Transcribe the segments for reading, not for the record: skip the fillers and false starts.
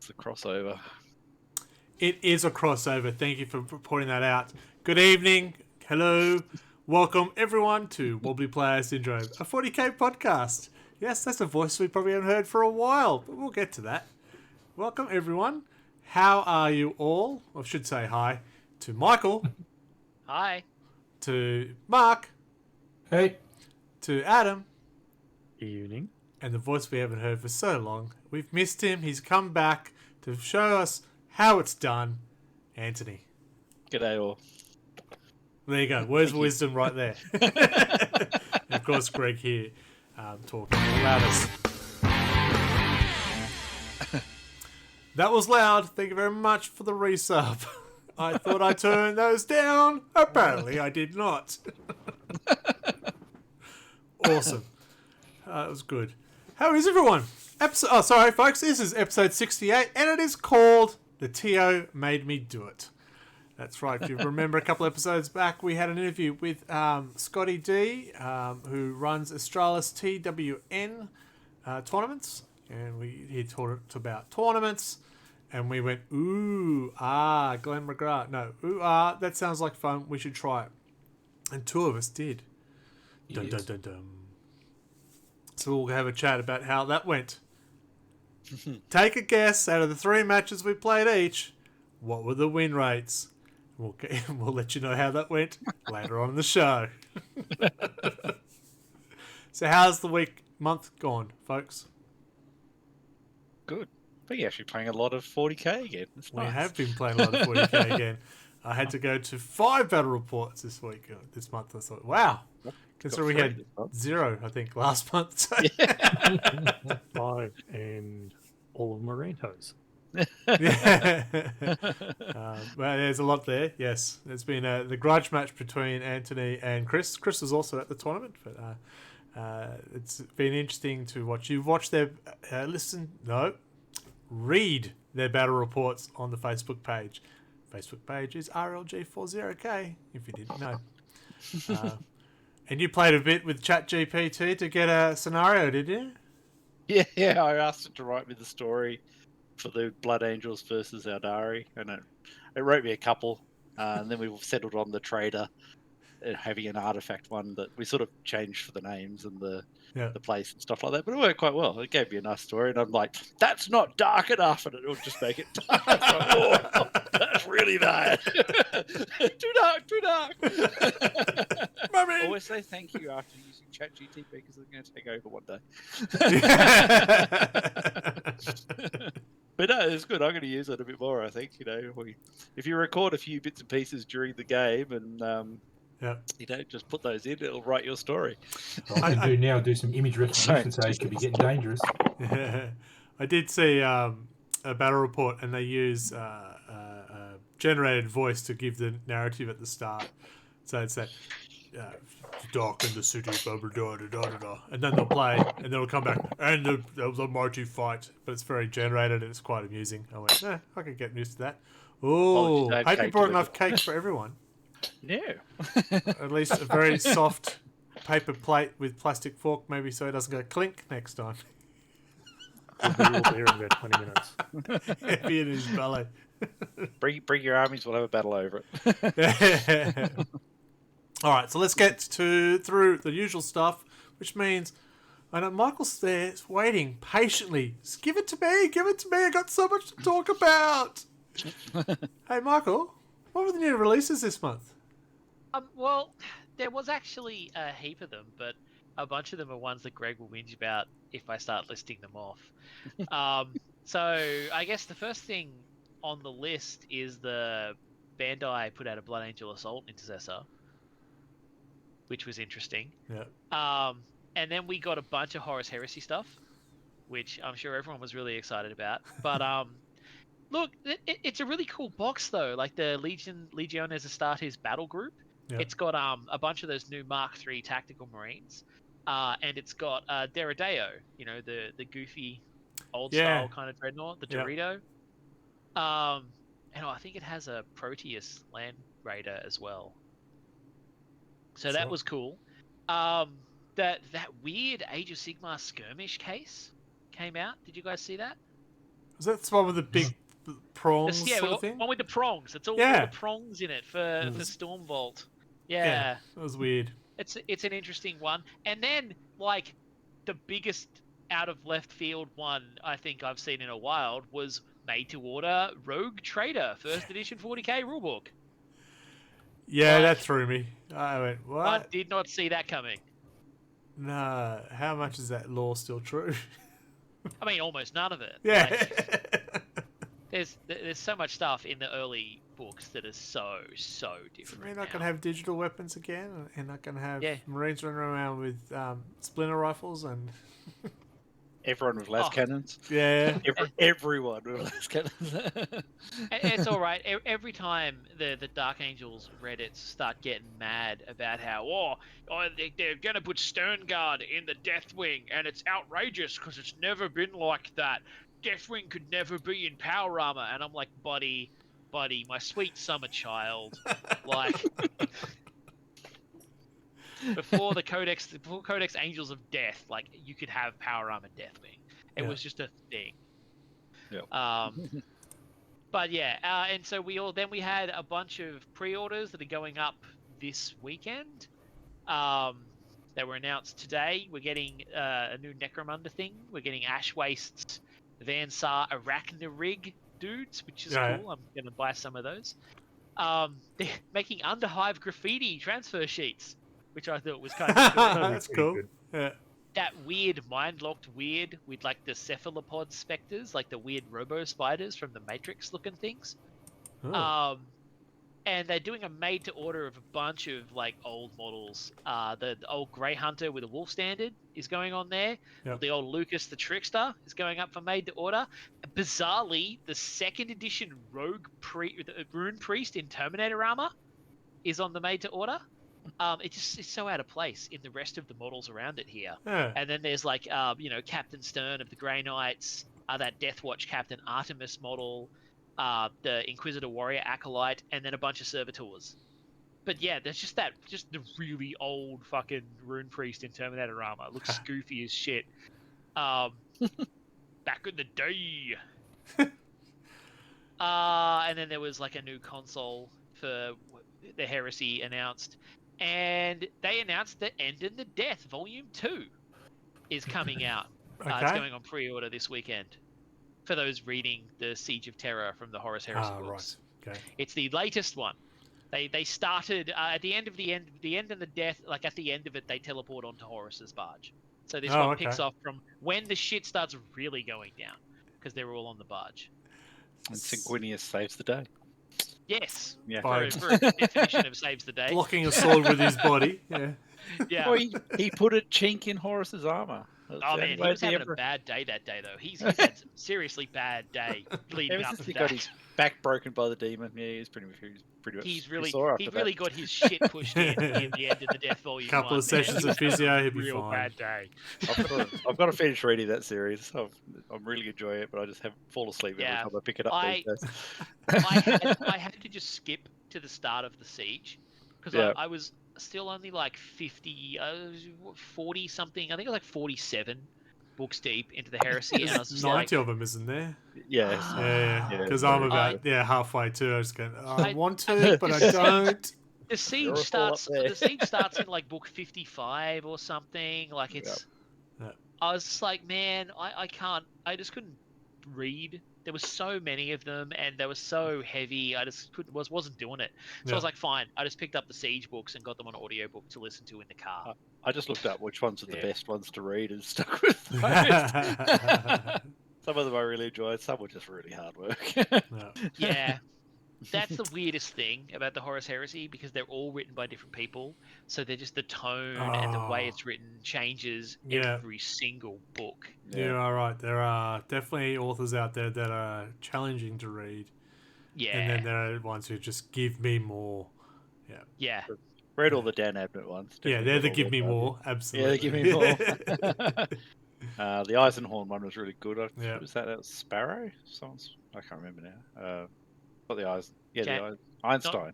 It's a crossover. It is a crossover. Thank you for pointing that out. Good evening. Hello. Welcome, everyone, to Wobbly Player Syndrome, a 40k podcast. Yes, that's a voice we probably haven't heard for a while, but we'll get to that. Welcome, everyone. How are you all? I should say hi to Michael, Hi. to Mark, Hey. to Adam, Evening. and the voice we haven't heard for so long. We've missed him. He's come back to show us how it's done. Anthony. G'day all. There you go. Words of wisdom right there. And of course, Greg here talking the loudest. That was loud. Thank you very much for the resub. I thought I turned those down. Apparently, I did not. Awesome. That was good. How is everyone? Sorry, folks. This is episode 68, and it is called The TO Made Me Do It. That's right. If you remember a couple episodes back, we had an interview with Scotty D, who runs Australis TWN tournaments, and he talked about tournaments, and we went, ooh, Glenn McGrath. No, ooh, that sounds like fun. We should try it. And two of us did. Dun, dun, dun, dun. So we'll have a chat about how that went. Take a guess, out of the 3 matches we played each, what were the win rates? We'll let you know how that went later on in the show. So how's the month gone, folks? Good. We're actually playing a lot of 40k again. It's We nice. have been playing a lot of 40k again. I had to go to 5 battle reports this month. I thought, wow. Considering we had 0, I think, last month. So. 5 and all of Marinos. Yeah. Well, there's a lot there. Yes, there's been the grudge match between Anthony and Chris. Chris was also at the tournament, but it's been interesting to watch. You've watched their read their battle reports on the Facebook page. Facebook page is RLG40K. If you didn't know. And you played a bit with ChatGPT to get a scenario, did you? Yeah. I asked it to write me the story for the Blood Angels versus Aldari, and it wrote me a couple, and then we settled on the trader having an artifact one that we sort of changed for the names and the place and stuff like that, but it worked quite well. It gave me a nice story, and I'm like, that's not dark enough, and it'll just make it dark. Oh, that's really bad. Too dark. Always say thank you after using ChatGPT because it's going to take over one day. But no, it's good. I'm going to use it a bit more, I think. If you record a few bits and pieces during the game and just put those in, it'll write your story. What I can do some image recognition, so it could be getting dangerous. I did see a battle report, and they use a generated voice to give the narrative at the start. So it's that dark in the city, blah, blah, blah, blah, blah, blah. And then they'll play, and then it'll come back, and there was a mighty fight. But it's very generated, and it's quite amusing. I went, I could get used to that. Oh, I hope you brought enough cake for everyone. No. At least a very soft paper plate with plastic fork, maybe, so it doesn't go clink next time. We'll be all there in about 20 minutes. Heavy in his belly. Bring your armies, we'll have a battle over it. All right, so let's get through the usual stuff, which means I know Michael's there waiting patiently. Just give it to me. I got so much to talk about. Hey, Michael, what were the new releases this month? Well, there was actually a heap of them, but a bunch of them are ones that Greg will whinge about if I start listing them off. So I guess the first thing on the list is the Bandai put out a Blood Angel Assault Intercessor, which was interesting. Yeah. And then we got a bunch of Horus Heresy stuff, which I'm sure everyone was really excited about. But look, it's a really cool box though. Like the Legiones Astartes battle group. Yeah. It's got a bunch of those new Mark III tactical marines, and it's got Deredeo, the goofy old style kind of dreadnought, the Dorito. And I think it has a Proteus Land Raider as well. So that was cool. That weird Age of Sigmar skirmish case came out. Did you guys see that? Is that the one with the big prongs Yeah, sort of thing? one with the prongs. It's all Yeah. the prongs in it for Stormvault. Yeah, Yeah, that was weird. it's an interesting one. And then like the biggest out of left field one I think I've seen in a while was made to order Rogue Trader first edition 40k rulebook. Yeah, Like, that threw me. I went, what? I did not see that coming. Nah, how much is that lore still true? I mean, almost none of it. Yeah. Like, there's so much stuff in the early books that is so different. We're not now. going to have digital weapons again, and not going to have Yeah. Marines running around with splinter rifles and Everyone with las cannons. yeah. Everyone with las cannons. It's all right. Every time the Dark Angels Reddits start getting mad about how they're going to put Stern Guard in the Deathwing and it's outrageous because it's never been like that. Deathwing could never be in power armor, and I'm like, buddy, my sweet summer child, like before Codex Angels of Death, like you could have power armor Deathwing. It was just a thing. Yeah. But yeah, and so we had a bunch of pre-orders that are going up this weekend. That were announced today. We're getting a new Necromunda thing. We're getting Ash Waste's Van Saar Arachnarig dudes, which is cool. I'm going to buy some of those. They're making Underhive graffiti transfer sheets, which I thought was kind of cool. That's cool. Yeah. That weird mind-locked weird with like the cephalopod specters, like the weird robo spiders from the Matrix looking things. Oh. And they're doing a made-to-order of a bunch of like old models. The old Grey Hunter with a wolf standard is going on there. Yep. The old Lucas the Trickster is going up for made-to-order. Bizarrely, the second edition Rune Priest in Terminator armor is on the made-to-order. It's so out of place in the rest of the models around it here. Yeah. And then there's like Captain Stern of the Grey Knights, that Deathwatch Captain Artemis model. The Inquisitor Warrior Acolyte, and then a bunch of Servitors. But yeah, there's just the really old fucking Rune Priest in Terminator armor. It looks goofy as shit. Back in the day. And then there was like a new console for the Heresy announced. And they announced that End in the Death Volume 2 is coming out. It's going on pre-order this weekend. For those reading the Siege of Terror from the Horus Heresy books. Right. Okay. It's the latest one. They started at the end and the death, like at the end of it, they teleport onto Horus's barge. So this one picks off from when the shit starts really going down, because they're all on the barge. And Sanguinius saves the day. Yes. Yeah. For a definition of saves the day. Blocking a sword with his body. Yeah. Yeah. Well, he put a chink in Horus's armor. Oh man, he was having a bad day that day though. He's had some seriously bad day leading up to he that. got his back broken by the demon. Yeah, he's pretty much. He sore after really that. got his shit pushed in the End of the Death Volume. Couple of sessions of physio, he'll be real fine. Bad day. I've got to finish reading that series. I'm really enjoying it, but I just have fall asleep every time I pick it up. These days. I had to just skip to the start of the siege because I was still only like 40 something. I think it was like 47 books deep into the Heresy, and I was just 90 of them, isn't there? Yes. Yeah. Because I'm about halfway too. I was going, I want to, but I don't. The siege starts. The siege starts in like book 55 or something. Like it's. Yep. I was just like, man, I can't. I just couldn't read. There was so many of them, and they were so heavy. I just wasn't doing it. So I was like, fine. I just picked up the siege books and got them on audiobook to listen to in the car. I just looked up which ones are the best ones to read and stuck with those. Some of them I really enjoyed. Some were just really hard work. Yeah. That's the weirdest thing about the Horus Heresy, because they're all written by different people. So they're just the tone and the way it's written changes every single book. You are right. There are definitely authors out there that are challenging to read. Yeah. And then there are ones who just give me more. Yeah. Read all the Dan Abnett ones. Yeah, they're the give me more. Absolutely. Yeah, they give me more. The Eisenhorn one was really good. Was that was Sparrow? I can't remember now. Not the eyes. Yeah, the Einstein.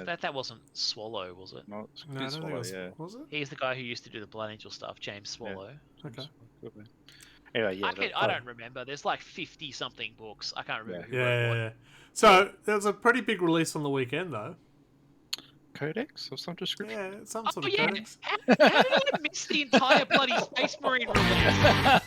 That wasn't Swallow, was it? No, I don't Swallow, think it was it? He's the guy who used to do the Blood Angel stuff, James Swallow. Okay. Anyway, yeah. I don't remember. There's like 50-something books. I can't remember who wrote Yeah. what. yeah. So there was a pretty big release on the weekend, though. Codex of some description. Yeah, some Oh sort of yeah, codex. how did I miss the entire bloody Space Marine release? I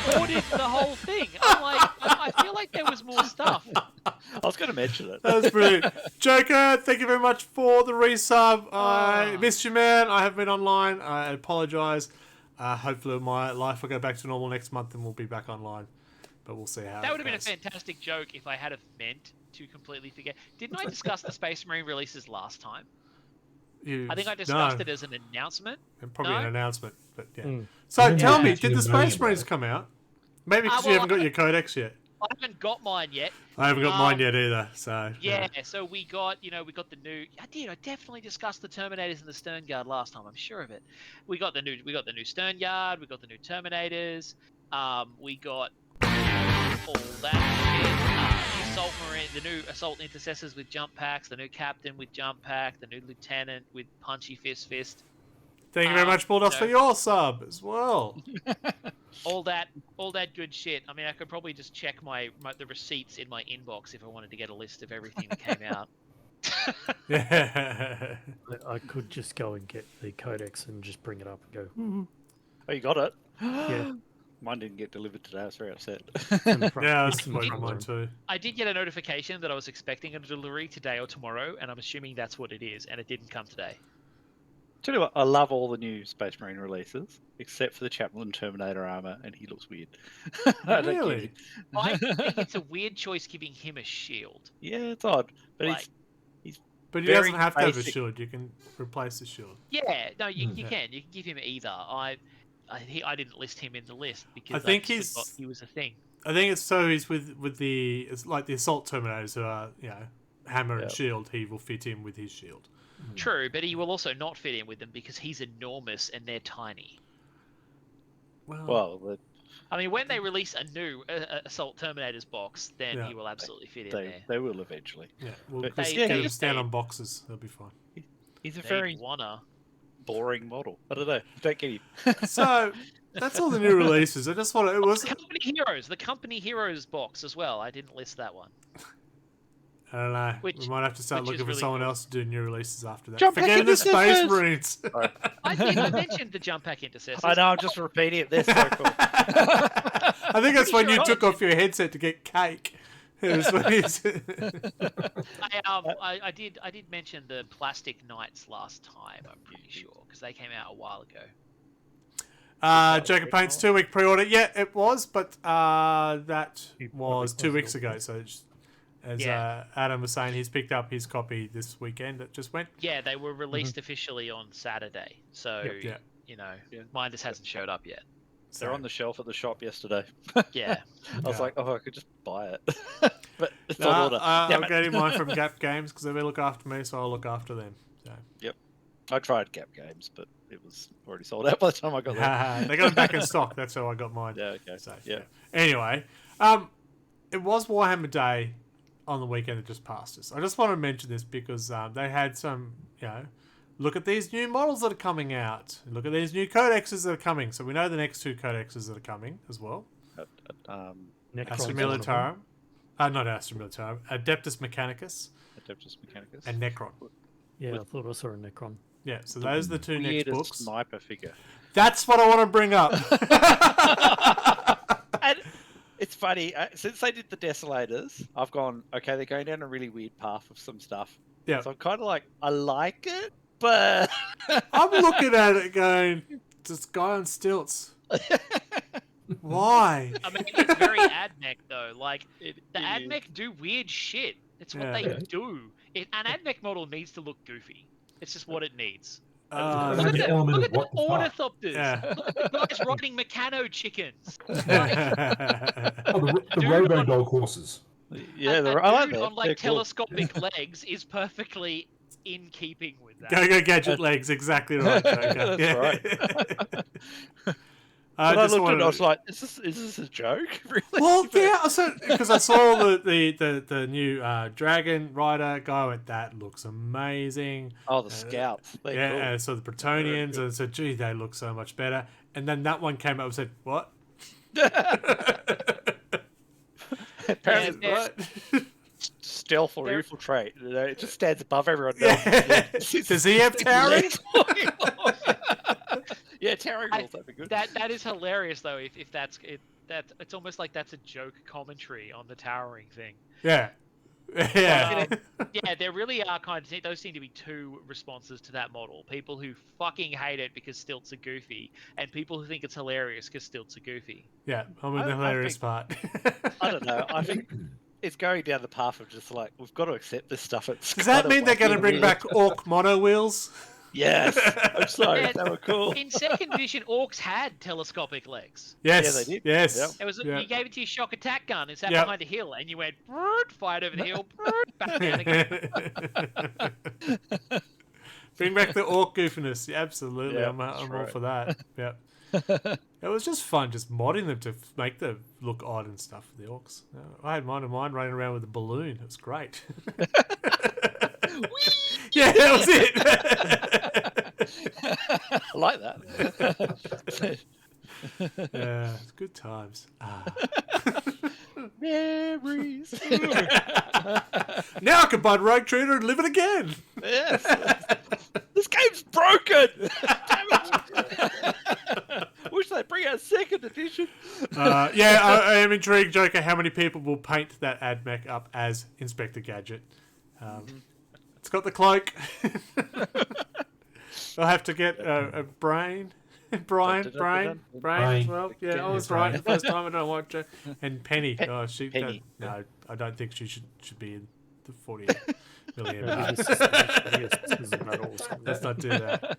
like ordered the whole thing. I'm like, I feel like there was more stuff. I was going to mention it. That was brilliant. Joker, thank you very much for the resub. I Oh. missed you, man. I have been online. I apologise. Hopefully my life will go back to normal next month and we'll be back online. But we'll see how That it would have been a goes. fantastic joke if I had have meant to completely forget. Didn't I discuss the Space Marine releases last time? I think I discussed it as an announcement. Probably No? an announcement, but yeah. Mm. So Yeah. tell me, Yeah. did the Space Marines come out? Maybe because you well, haven't got your codex yet. I haven't got mine yet. I haven't got mine yet either. So Yeah, so we got the new. I definitely discussed the Terminators and the Stern Guard last time. I'm sure of it. We got the new Stern Guard. We got the new Terminators. We got all that shit. The Assault Marine, the new Assault Intercessors with jump packs, the new Captain with jump pack, the new Lieutenant with punchy fist. Thank you very much, Bulldogs, so- for your sub as well. All that good shit. I mean, I could probably just check the receipts in my inbox if I wanted to get a list of everything that came out. Yeah. I could just go and get the codex and just bring it up and go. Oh, you got it? Yeah. Mine didn't get delivered today. I was very upset. Yeah, I was It's in the waiting front on mine room. too. I did get a notification that I was expecting a delivery today or tomorrow, and I'm assuming that's what it is, and it didn't come today. Tell you what, I love all the new Space Marine releases, except for the Chaplain Terminator armor, and he looks weird. I don't get Really? it. I think it's a weird choice giving him a shield. Yeah, it's odd, but Like- But he Very doesn't have to have a basic. shield. You can replace the shield. Yeah, no, you Yeah. can. You can give him either. I didn't list him in the list because I think just forgot he's- he was a thing. I think it's so he's with the it's like the assault terminators who are hammer and Yep. shield. He will fit in with his shield. True, but he will also not fit in with them because he's enormous and they're tiny. well, I mean, when they release a new Assault Terminators box, then Yeah. he will absolutely fit in they there. they will eventually. yeah, we'll But just they- get they him just stand say- on boxes. They'll be fine. He's a They very wanna. boring model. I don't know. Don't get him. So that's all the new releases. I just want to. It was. The Company Heroes box as well. I didn't list that one. I don't know. Which- we might have to start which is looking for really someone cool. else to do new releases after that. Jump back Forget into the Space Sisters! Marines. I mentioned the Jump Pack Intercessors. I know. I'm just repeating it. They're so cool. I think that's when Pretty you sure took off your headset to get cake. It was when he's- I did mention the Plastic Knights last time. I'm pretty sure because they came out a while ago. Joker Paint's 2-week pre-order. Yeah, it was, but that You was probably 2 weeks possible. ago. So, as Yeah. Adam was saying, he's picked up his copy this weekend. That just went. Yeah, they were released officially on Saturday, so Yeah. Yeah. mine just hasn't showed up yet. They're on the shelf at the shop yesterday. Yeah, I was Yeah. like, oh, I could just buy it, but it's No, on order. Damn I'm it. getting mine from Gap Games because they look after me, so I'll look after them. So. I tried Gap Games, but it was already sold out by the time I got there. They got them back in stock. That's how I got mine. Yeah, okay. So, Yeah. Anyway, it was Warhammer Day on the weekend that just passed us. I just want to mention this because they had some, look at these new models that are coming out. Look at these new codexes that are coming. So we know the next 2 codexes that are coming as well. Necron's Astra one of them. Militarum. Not Astra Militarum. Adeptus Mechanicus Adeptus Mechanicus. and Necron. Yeah, I thought I saw a Necron. Yeah, so those are the 2 next Weirdest books. sniper figure. That's what I want to bring up. And it's funny, since they did the Desolators, I've gone, okay, they're going down a really weird path of some stuff. Yeah. So I'm kind of like, I like it, but... I'm looking at it going, this guy on stilts. Why? I mean it's very AdMech though. Like It the is. AdMech do weird shit. It's what Yeah. they do. An AdMech model needs to look goofy. It's just what it needs. Uh, Look at the the, element look of at the what the fuck. ornithopters. Yeah. Look at the guys riding Meccano chickens. Oh, the Dude, robo on- dog horses. Yeah, A I like dude that. on like They're cool. telescopic legs is perfectly in keeping with that. Go gadget legs, exactly right. Joker. That's Yeah. I just looked at it, wanted I was to- like, is this a joke? Really? well, yeah, because I saw the new Dragon Rider guy. I went, that looks amazing. Oh, the scouts. They're Yeah, cool. and I saw the Bretonians, Very and I said, gee, they look so much better. And then that one came up and said, what? Apparently, Yeah, What? stealth or They're- infiltrate. You know, it just stands above everyone Yeah. else. Does he have towering? Yeah, towering rules. That'd be good. That is hilarious though. If that's it, it's almost like that's a joke commentary on the towering thing. Yeah. Yeah. Yeah, there really are those seem to be two responses to that model. People who fucking hate it because stilts are goofy, and people who think it's hilarious because stilts are goofy. Yeah, I'm in the I hilarious think- part. I don't know. I think it's going down the path of just like we've got to accept this stuff. It's Does that kind of mean they're wacky going to and bring weird. back Orc mono wheels? Yes, I'm sorry. Yeah, They were cool. In second edition, orcs had telescopic legs. Yes. they did. Yes. Yep. It was Yeah. you gave it to your shock attack gun and sat Yep. behind a hill, and you went fired over the hill, back down again. Bring back the orc goofiness. Yeah, absolutely. Yeah, I'm that's all right. for that. Yeah. It was just fun just modding them to make them look odd and stuff for the orcs. I had mine running around with a balloon. It was great. Yeah, that was it. I like that. Yeah, it's good times. Ah. Memories. Now I can buy Rogue Trader and live it again. Yes. This game's broken. Damn it. Wish they'd bring out a second edition. Yeah, I am intrigued, Joker, how many people will paint that AdMech up as Inspector Gadget. It's got the cloak. I'll have to get a brain. Brian as well. Yeah, I was right the first time. I don't watch it. And Penny. Oh, she. Penny. No, I don't think she should be in the 40 million. Let's not do that.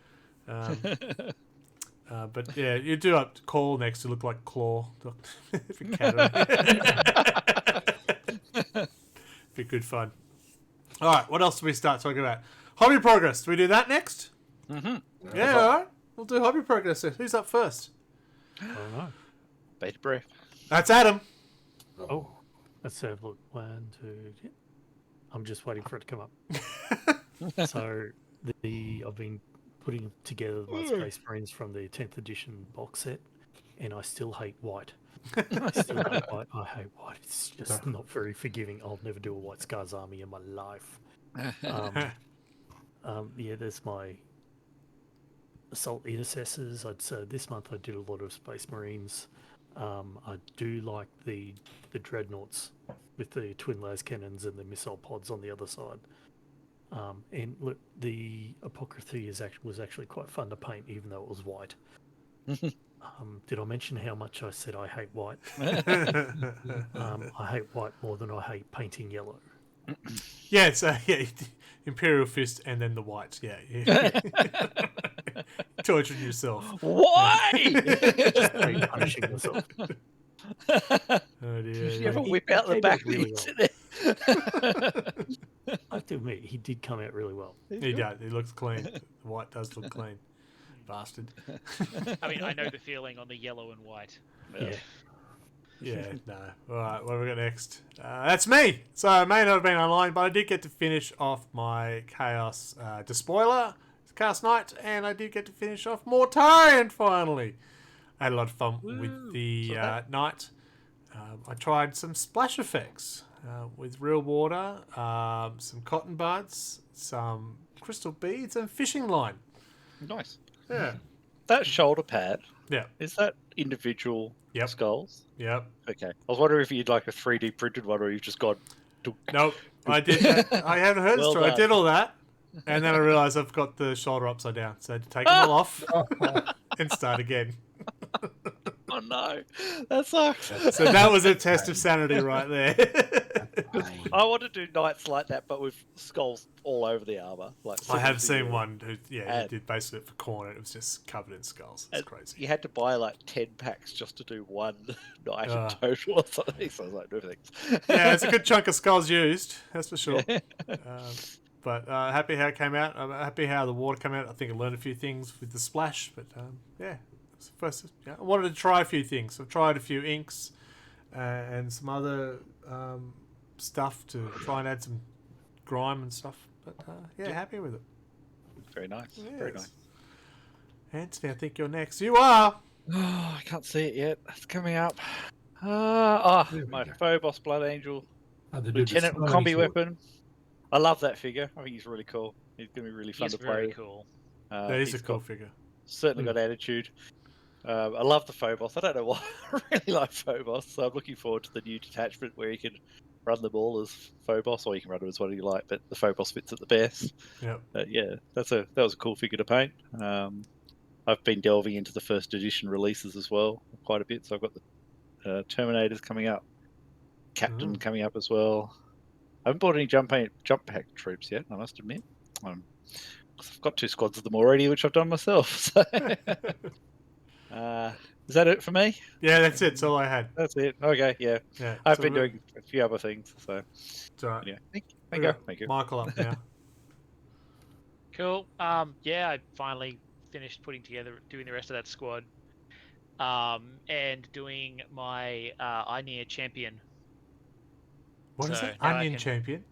But yeah, you do have to call next to look like Claw. Be good fun. All right, what else do we start talking about? Hobby progress. Do we do that next? Mm-hmm. Yeah, all right. We'll do hobby progress. Who's up first? I don't know. Beta breath. That's Adam. Oh, let's have a look. 1, 2. Yeah. I'm just waiting for it to come up. So I've been putting together my Space Marines from the 10th edition box set, and I still hate white. I hate white. It's just not very forgiving. I'll never do a White Scars army in my life. Yeah, there's my Assault Intercessors. I'd say this month I did a lot of Space Marines. I do like the Dreadnoughts with the twin las cannons and the missile pods on the other side. And look, the Apocryphy was actually quite fun to paint, even though it was white. Did I mention how much I said I hate white? I hate white more than I hate painting yellow. Yeah, so yeah, Imperial Fist and then the white. Yeah. Torturing yourself. Why? Just punishing myself. Oh dear. Did you ever He- whip he out the came back out really of well. it? I have to admit, he did come out really well. He does. He looks clean. The white does look clean. Bastard. I mean, I know the feeling on the yellow and white. Yeah. Yeah, no. All right, what have we got next? That's me. So I may not have been online, but I did get to finish off my Chaos Despoiler, Chaos Knight, and I did get to finish off Mortarion finally. I had a lot of fun with the Knight. I tried some splash effects with real water, some cotton buds, some crystal beads, and fishing line. Nice. Yeah. That shoulder pad, Yeah. is that individual Yep. skulls? Yep. Okay. I was wondering if you'd like a 3D printed one or you've just got... Nope. I did. I haven't heard the Well story. I done. did all that, and then I realised I've got the shoulder upside down, so I had to take them all off and start again. Oh no, that sucks. So that was a test of sanity right there. I want to do knights like that, but with skulls all over the armor. Like I have similar to seen your- one who, yeah, he ad. did basically it for corn, and it was just covered in skulls. It's And crazy. You had to buy like 10 packs just to do one knight in Ah. total or something. So I was like, no thanks. Yeah, it's a good chunk of skulls used, that's for sure. But happy how it came out. I'm happy how the water came out. I think I learned a few things with the splash, but yeah, First, yeah, I wanted to try a few things. I've tried a few inks and some other stuff to try and add some grime and stuff. But yeah, happy with it. Very nice. Yes. Very nice. Anthony, I think you're next. You are. Oh, I can't see it yet. It's coming up. There we My go. Phobos Blood Angel Oh, they do Lieutenant so many Combi sorts. Weapon. I love that figure. I think he's really cool. He's going to be really fun He's to play very with. cool. That is a He's cool got, figure. certainly got attitude. I love the Phobos. I don't know why. I really like Phobos. So I'm looking forward to the new detachment where you can run them all as Phobos, or you can run them as what you like, but the Phobos fits at the best. Yep. Yeah, that was a cool figure to paint. I've been delving into the first edition releases as well quite a bit. So I've got the Terminators coming up, Captain coming up as well. I haven't bought any jump pack troops yet, I must admit. I've got 2 squads of them already, which I've done myself. So. Is that it for me? Yeah, that's it. That's all I had. That's it. Okay, yeah. Yeah. I've so been doing a few other things. So, It's all right. yeah. We Thank got you. Michael up now. Cool. Yeah, I finally finished doing the rest of that squad. And doing my Ionia champion. What is So it? now I Onion can- champion.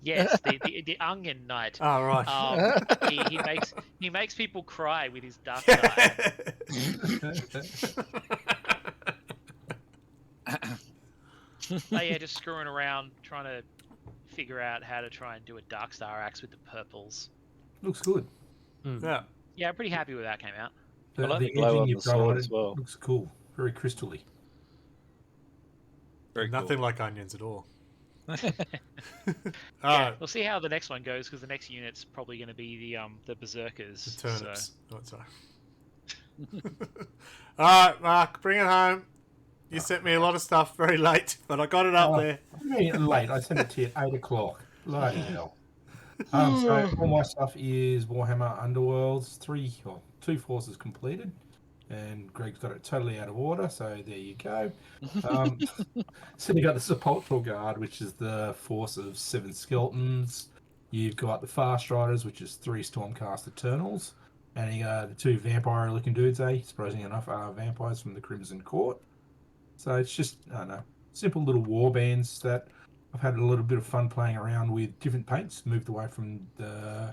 Yes, the Onion Knight. Oh right. He makes people cry with his dark side. Oh yeah, just screwing around trying to figure out how to try and do a Dark Star axe with the purples. Looks good. Yeah. Yeah, I'm pretty happy with that came out. I like The the glow edging on you've the done sword on as it well. looks cool. Very crystally. Very Nothing cool. like onions at all. Yeah, Alright. we'll see how the next one goes because the next unit's probably going to be the berserkers. The turnips. Oh, sorry. Alright, Mark, bring it home. You sent me a lot of stuff very late, but I got it up there. I mean, late. I sent it to you at 8 o'clock. Bloody hell. So all my stuff is Warhammer Underworlds, 2 forces completed, and Greg's got it totally out of order. So there you go. So you got the Sepulchral Guard, which is the force of 7 skeletons. You've got the Fast Riders, which is 3 Stormcast Eternals, and you got the 2 vampire-looking dudes. Surprisingly enough, are vampires from the Crimson Court. So it's just, I don't know, simple little war bands that I've had a little bit of fun playing around with different paints, moved away from the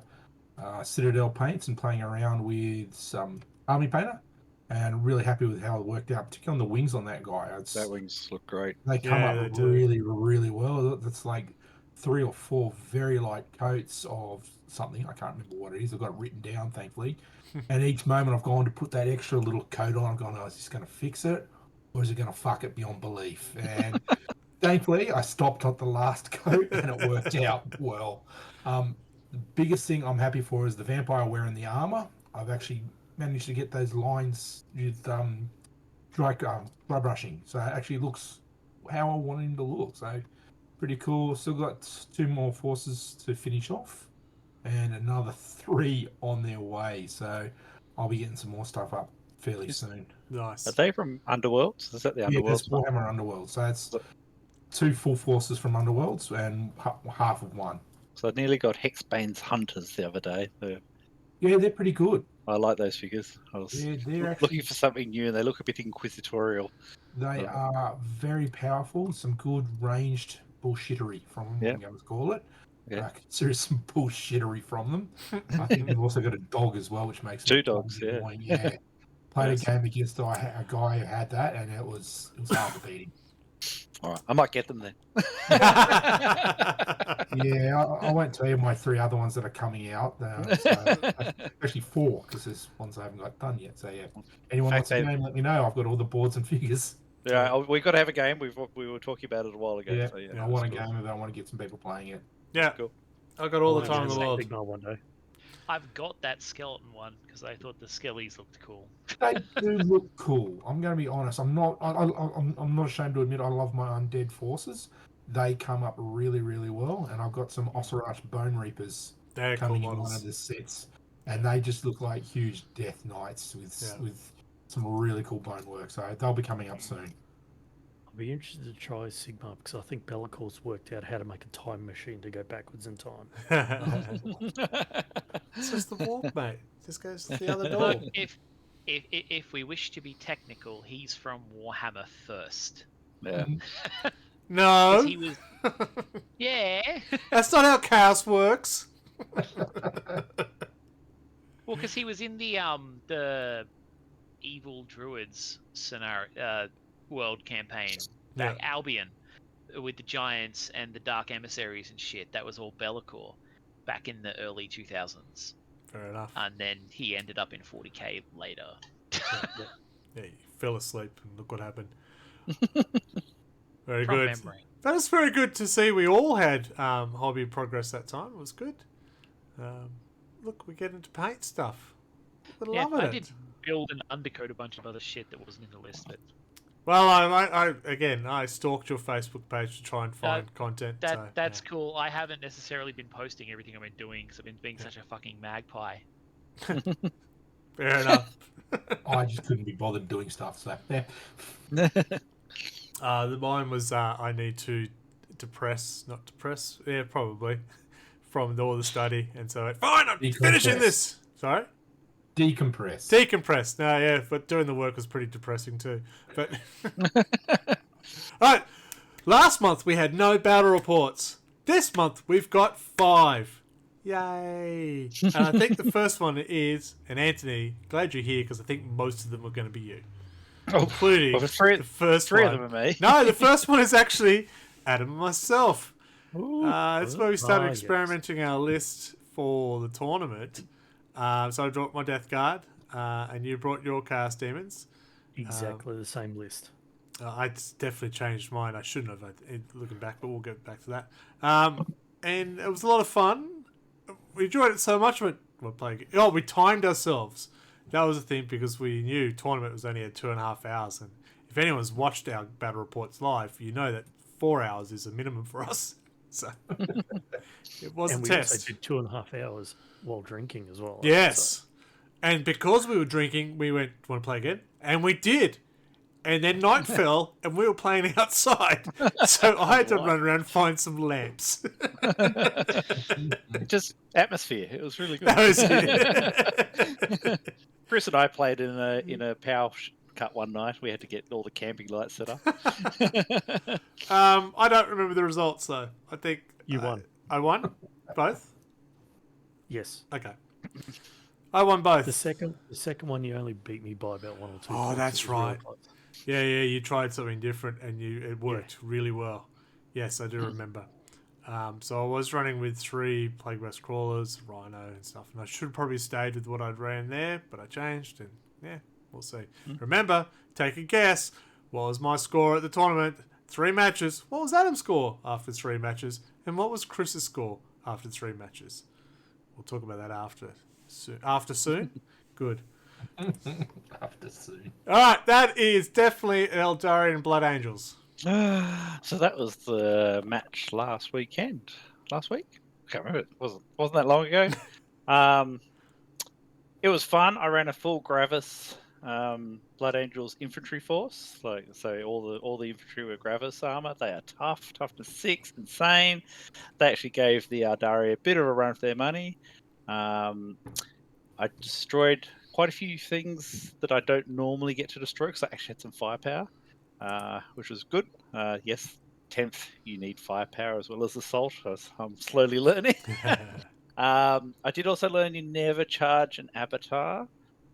Citadel paints and playing around with some Army Painter, and really happy with how it worked out, particularly on the wings on that guy. That wings look great. They come Yeah, up they do. really, really well. That's like 3 or 4 very light coats of something. I can't remember what it is. I've got it written down, thankfully. And each moment I've gone to put that extra little coat on, I've gone, oh, is this going to fix it? Or is it going to fuck it beyond belief? And thankfully, I stopped at the last coat and it worked out well. The biggest thing I'm happy for is the vampire wearing the armor. I've actually managed to get those lines with dry brushing. So it actually looks how I want him to look. So pretty cool. Still got 2 more forces to finish off and another 3 on their way. So I'll be getting some more stuff up fairly soon. Nice. Are they from Underworlds? Is that the Yeah, that's Underworlds? Warhammer Underworld. So that's 2 full forces from Underworlds and half of one. So I nearly got Hexbane's Hunters the other day. Yeah, they're pretty good. I like those figures. I was Yeah, they're looking actually for something new, and they look a bit inquisitorial. they are very powerful. Some good ranged bullshittery from them. Yeah. I'm going to call it. Yeah. I consider some bullshittery from them. I think they've also got a dog as well, which makes 2 them dogs, yeah. annoying. Yeah. Played Yes. a game against a guy who had that, and it was hard to beat him. All right, I might get them then. Yeah, I won't tell you my 3 other ones that are coming out. So actually 4, because there's ones I haven't got done yet. So yeah, anyone wants a Okay. game, let me know. I've got all the boards and figures. Yeah, we got to have a game. We were talking about it a while ago. Yeah, so yeah I want a that's game of it. I want to get some people playing it. Yeah. Cool. I've got all the I'll time in the make world. Big Mel one day. I've got that skeleton one because I thought the skellies looked cool. They do look cool. I'm going to be honest. I'm not ashamed to admit I love my undead forces. They come up really, really well, and I've got some Osirach Bone Reapers They're cool coming in one models. of the sets, and they just look like huge death knights with some really cool bone work. So they'll be coming up soon. I'll be interested to try Sigma because I think Bellacor's worked out how to make a time machine to go backwards in time. It's just the walk, mate. Just goes to the other door. Look, if if we wish to be technical, he's from Warhammer first. Yeah. Because No. he was, yeah. That's not how chaos works. Well, because he was in the evil druids scenario world campaign back Albion with the giants and the dark emissaries and shit. That was all Be'lakor back in the early 2000s. Fair enough. And then he ended up in 40k later. Yeah, you fell asleep and look what happened. Very From good. memory. That was very good to see. We all had hobby progress that time. It was good. Look, we get into paint stuff. We're loving I it. did build and undercoat a bunch of other shit that wasn't in the list. But Well, I stalked your Facebook page to try and find content. That's cool. I haven't necessarily been posting everything I've been doing because I've been being such a fucking magpie. Fair enough. I just couldn't be bothered doing stuff. So yeah. Mine was I need to not depress. Yeah, probably from all the study, and so fine. I'm finishing this. Sorry. Decompress. No, yeah, but doing the work was pretty depressing too. But all right, last month we had no battle reports. This month we've got 5. Yay! And I think the first one is, and Anthony, glad you're here because I think most of them are going to be you, including the first three one. of them are me. No, the first one is actually Adam and myself. Ooh. That's where we started yes. experimenting our list for the tournament. So I brought my Death Guard, and you brought your Chaos Demons. Exactly the same list. I definitely changed mine. I shouldn't have, looking back, but we'll get back to that. And it was a lot of fun. We enjoyed it so much. We timed ourselves. That was the thing because we knew tournament was only at 2.5 hours. And if anyone's watched our battle reports live, you know that 4 hours is a minimum for us. So it was And a we test. also did 2.5 hours while drinking as well. Yes. So. And because we were drinking, we went, want to play again? And we did. And then night fell, and we were playing outside. So I had to run around and find some lamps. Just atmosphere. It was really good. That was it. Chris and I played in a power cut one night. We had to get all the camping lights set up. I don't remember the results, though. I think... You won. I won? Both? Yes. Okay. I won both. The second one, you only beat me by about 1 or 2 Oh, points. that's It was really right. close. Yeah, you tried something different, and it worked really well. Yes, I do remember. So I was running with 3 Plague West Crawlers, Rhino and stuff, and I should have probably stayed with what I'd ran there, but I changed, and yeah, we'll see. Remember, take a guess. What was my score at the tournament? 3 matches. What was Adam's score after 3 matches? And what was Chris's score after 3 matches? We'll talk about that after soon? Good. After soon. All right, that is definitely Eldarian Blood Angels. So that was the match last week? I can't remember. It wasn't that long ago. It was fun. I ran a full Gravis Blood Angels infantry force. So all the infantry were Gravis armor. They are toughness 6, insane. They actually gave the Eldari a bit of a run for their money. I destroyed quite a few things that I don't normally get to destroy because I actually had some firepower, which was good. Yes, 10th, you need firepower as well as assault, as I'm slowly learning. I did also learn you never charge an avatar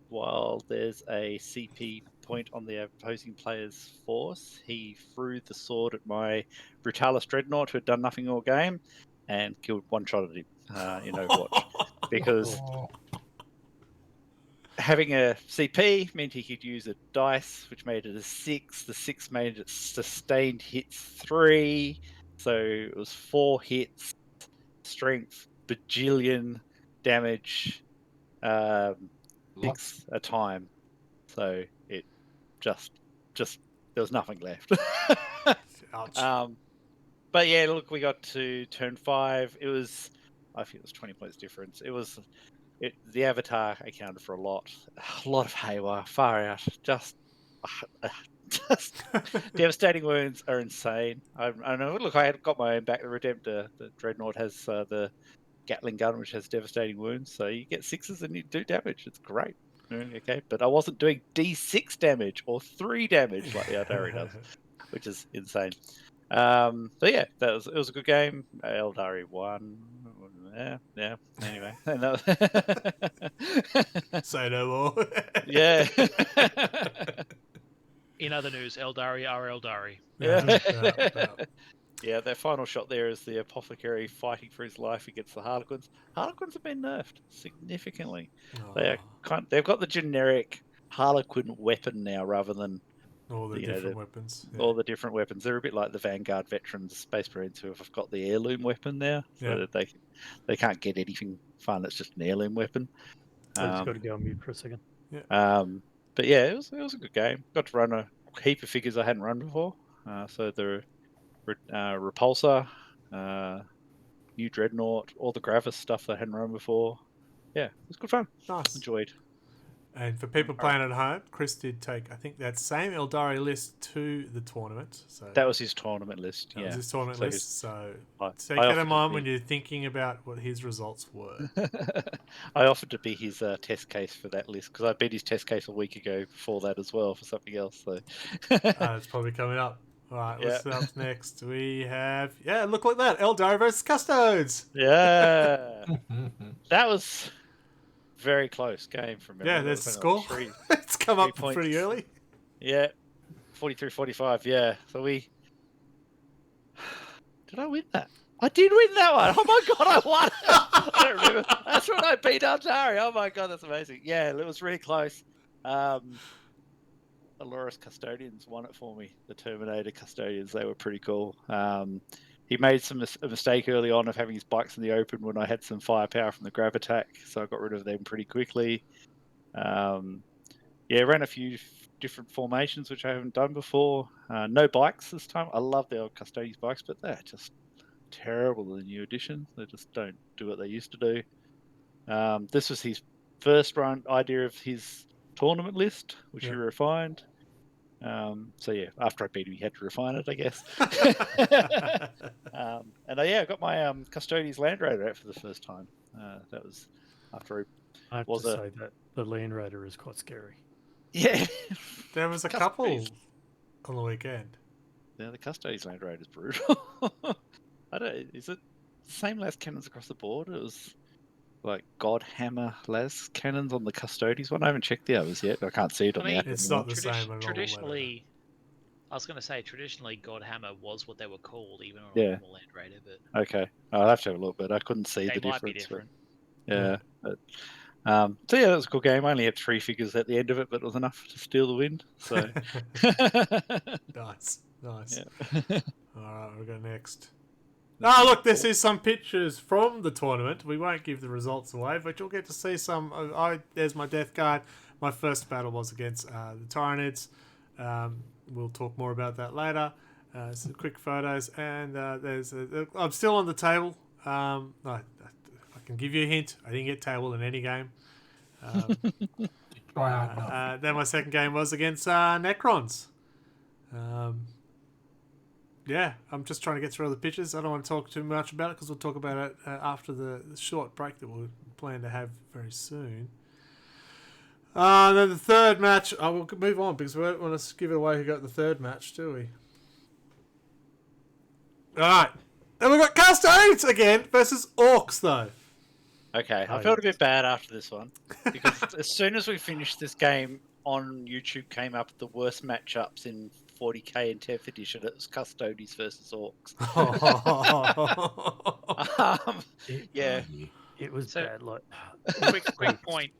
while there's a CP point on the opposing player's force. He threw the sword at my Brutalis Dreadnought, who had done nothing all game, and killed one shot at him in Overwatch. Because having a CP meant he could use a dice, which made it a 6. The 6 made it sustained hits 3. So it was 4 hits, strength, bajillion damage, 6 a time. So it just there was nothing left. Ouch. But yeah, look, we got to turn 5. I think it was 20 points difference. The avatar accounted for a lot of haywire, far out. Just devastating wounds are insane. I know. Look, I had got my own back. The Redemptor, the Dreadnought has the Gatling gun, which has devastating wounds. So you get 6s and you do damage. It's great. Okay, but I wasn't doing D6 damage or 3 damage like the Eldari does, which is insane. So yeah, it was a good game. Eldari won. Yeah. Anyway, Say no more. yeah. In other news, Eldari are Eldari. Yeah. Yeah, their final shot there is the apothecary fighting for his life against the Harlequins. Harlequins have been nerfed significantly. They've got the generic Harlequin weapon now rather than All the different weapons. all the different weapons. They're a bit like the Vanguard veterans, Space Marines who have got the heirloom weapon now, so that they can't get anything fun. It's just an heirloom weapon. I just got to go on mute for a second. But yeah, it was a good game. Got to run a heap of figures I hadn't run before. So the Repulsor, new Dreadnought, all the Gravis stuff that I hadn't run before. Yeah, it was good fun. Nice. Enjoyed. And for people playing at home, Chris did take, I think, that same Eldari list to the tournament. So that was his tournament list. That was his tournament list. So take I that in mind when you're thinking about what his results were. I offered to be his test case for that list because I beat his test case a week ago before that as well for something else. So it's probably coming up. All right, what's up next? We have, look like that. Eldari versus Custodes. Yeah. That was very close game from memory. Yeah, there's the score. It's come up points. Pretty early. Yeah, 43-45. Yeah, so we... Did I win that? I did win that one. Oh my god, I won! I don't remember. That's when I beat Eldari. Oh my god, that's amazing. Yeah, it was really close. The Loris Custodians won it for me. The Terminator Custodians, they were pretty cool. He made a mistake early on of having his bikes in the open when I had some firepower from the grab attack, so I got rid of them pretty quickly. Ran a few different formations which I haven't done before. No bikes this time. I love the old Custodians bikes, but they're just terrible in the new edition. They just don't do what they used to do. This was his first run idea of his tournament list, which he refined. So yeah, after I beat him, he had to refine it, I guess. I got my Custodians Land Raider out for the first time. That was after I have to say that the Land Raider is quite scary. Yeah, there was a couple on the weekend. Yeah, the Custodians Land Raider is brutal. Is it the same las cannons across the board? It was like God Hammer las cannons on the Custodians one. I haven't checked the others yet. I can't see it on the app. It's not the same. Traditionally, I was going to say traditionally God Hammer was what they were called, even on a normal Land Raider. But okay, I'll have to have a look. But I couldn't see the difference. They might be different. But, so yeah, that was a cool game. I only had 3 figures at the end of it, but it was enough to steal the win. So nice. Yeah. All right, we'll go next. Oh, look, this is some pictures from the tournament. We won't give the results away, but you'll get to see some. There's my death card. My first battle was against the Tyranids. We'll talk more about that later. Some quick photos, and I'm still on the table. I can give you a hint. I didn't get table in any game. Then my second game was against Necrons. I'm just trying to get through all the pictures. I don't want to talk too much about it because we'll talk about it after the short break that we'll plan to have very soon. Then the third match, I will move on because we don't want to give it away who got the third match, do we? Alright. Then we've got Custodes again versus Orcs, though. Okay, I felt a bit bad after this one because as soon as we finished this game on YouTube came up the worst matchups in 40k and 10th edition. It was Custodians versus Orcs. It was bad. Like, quick point.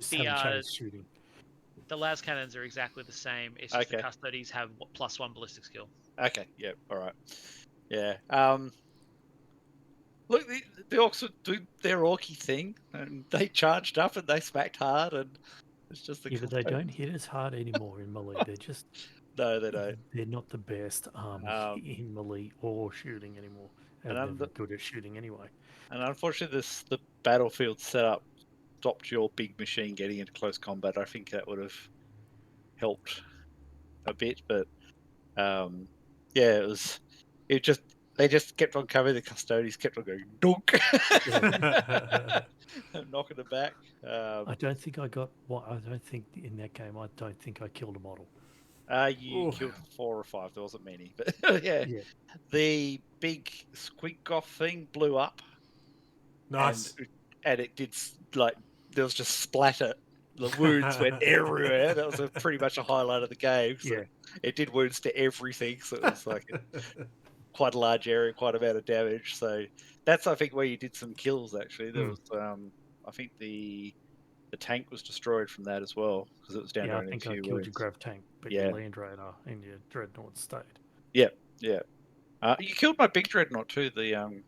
The las cannons are exactly the same. It's just the Custodians have +1 ballistic skill. Okay. Yeah. All right. Yeah. Look, the Orcs would do their Orky thing, and they charged up and they smacked hard, and it's just the. Yeah, but they don't hit as hard anymore in melee. They're just. No, they don't. They're not the best in melee or shooting anymore. And they're good at shooting anyway. And unfortunately, the battlefield setup stopped your big machine getting into close combat. I think that would have helped a bit, but it they just kept on coming. The custodians kept on going dunk, knocking them back. I don't think I got what. I don't think in that game. I don't think I killed a model. You Ooh. killed 4 or 5. There wasn't many, but yeah. The big squeak off thing blew up. Nice. And it did, like, there was just splatter. The wounds went everywhere. That was pretty much a highlight of the game. So it did wounds to everything. So it was like quite a large area, quite a amount of damage. So that's, I think, where you did some kills, actually. There was, I think the tank was destroyed from that as well, because it was down to I only think a I few killed wounds. your grav tank, but your Land Raider and your Dreadnought stayed. Yeah. You killed my big Dreadnought too, the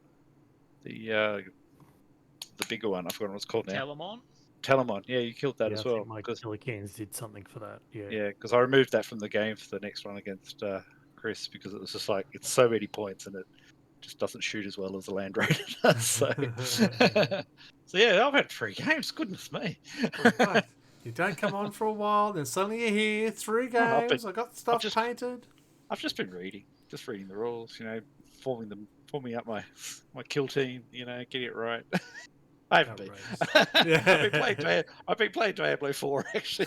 bigger one. I forgot what it's called now. Telemon. Yeah, you killed that as well. I think my Pelicans did something for that. Yeah, because I removed that from the game for the next one against Chris, because it was just like, it's so many points and it just doesn't shoot as well as the Land Raider does. So yeah, I've had 3 games. Goodness me. Right. You don't come on for a while, then suddenly you're here. 3 games. I got stuff painted. I've just been reading the rules. Forming up my kill team. Getting it right. I haven't been. I've been playing Diablo 4 actually.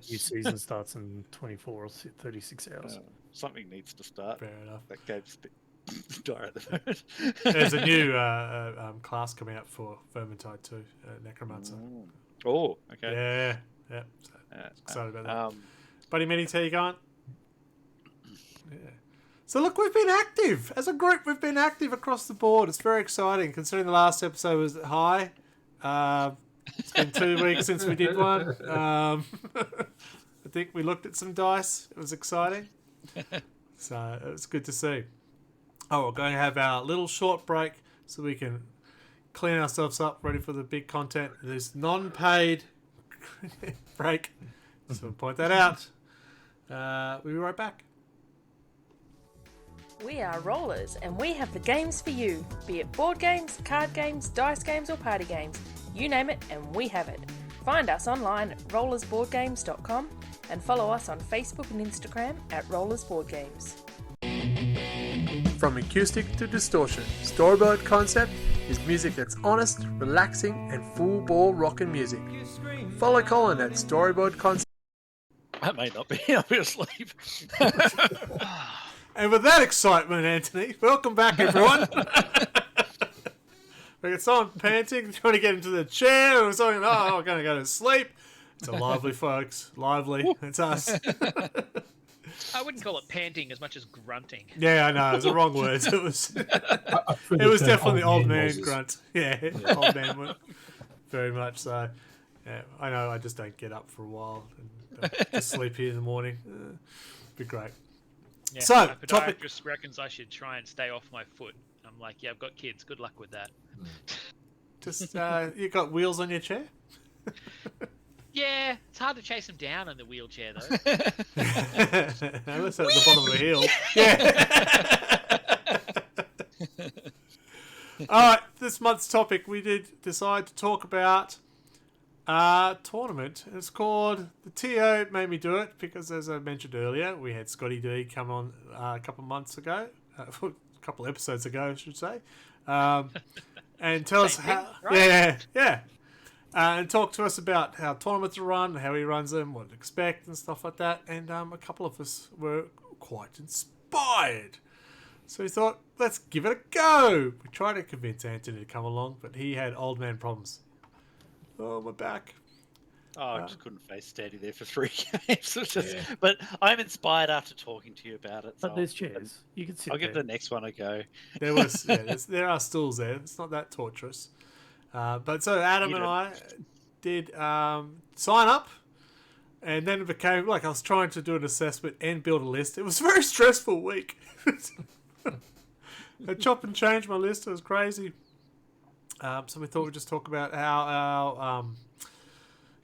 New season starts in 24 or 36 hours. Something needs to start. Fair enough. That game's a bit dire at the moment. There's a new class coming out for Vermintide too, Necromancer. Oh, okay. Yeah. So, excited about that. Buddy Minnie, how you going? Yeah. So look, we've been active. As a group, we've been active across the board. It's very exciting, considering the last episode was high. It's been 2 weeks since we did one. I think we looked at some dice. It was exciting. So it was good to see. Oh, we're going to have our little short break so we can clean ourselves up, ready for the big content. There's non-paid break. So we'll point that out. We'll be right back. We are Rollers, and we have the games for you. Be it board games, card games, dice games, or party games. You name it, and we have it. Find us online at rollersboardgames.com and follow us on Facebook and Instagram at rollersboardgames. From acoustic to distortion, Storyboard Concept is music that's honest, relaxing, and full-ball rockin' music. Follow Colin at Storyboard Concept. I may not be. I'll be asleep. And with that excitement, Anthony, welcome back, everyone. We got someone panting, trying to get into the chair, or something. Oh, I'm going to go to sleep. It's a lively, folks. Lively. It's us. I wouldn't call it panting as much as grunting. Yeah, I know. It was the wrong words. It was definitely old man grunt. Yeah, old man one. Very much so. Yeah, I know. I just don't get up for a while and just sleep here in the morning. Be great. Yeah, so, my topic podiatrist reckons I should try and stay off my foot. I'm like, yeah, I've got kids. Good luck with that. Just you got wheels on your chair? Yeah, it's hard to chase them down in the wheelchair though. Unless at the bottom of the hill. Yeah. All right, this month's topic, we did decide to talk about a tournament. It's called the TO Made Me Do It because, as I mentioned earlier, we had Scotty D come on a couple months ago, a couple episodes ago, I should say, and tell us how. Right? Yeah. And talk to us about how tournaments are run, how he runs them, what to expect, and stuff like that. And a couple of us were quite inspired. So we thought, let's give it a go. We tried to convince Anthony to come along, but he had old man problems. Oh, my back. Oh, I just couldn't face steady there for 3 games. But I'm inspired after talking to you about it. But there's chairs. You can sit I'll give the next one a go. There are stools there. It's not that torturous. But so Adam and I did sign up, and then it became like I was trying to do an assessment and build a list. It was a very stressful week. I chop and change my list. It was crazy. So we thought we'd just talk about our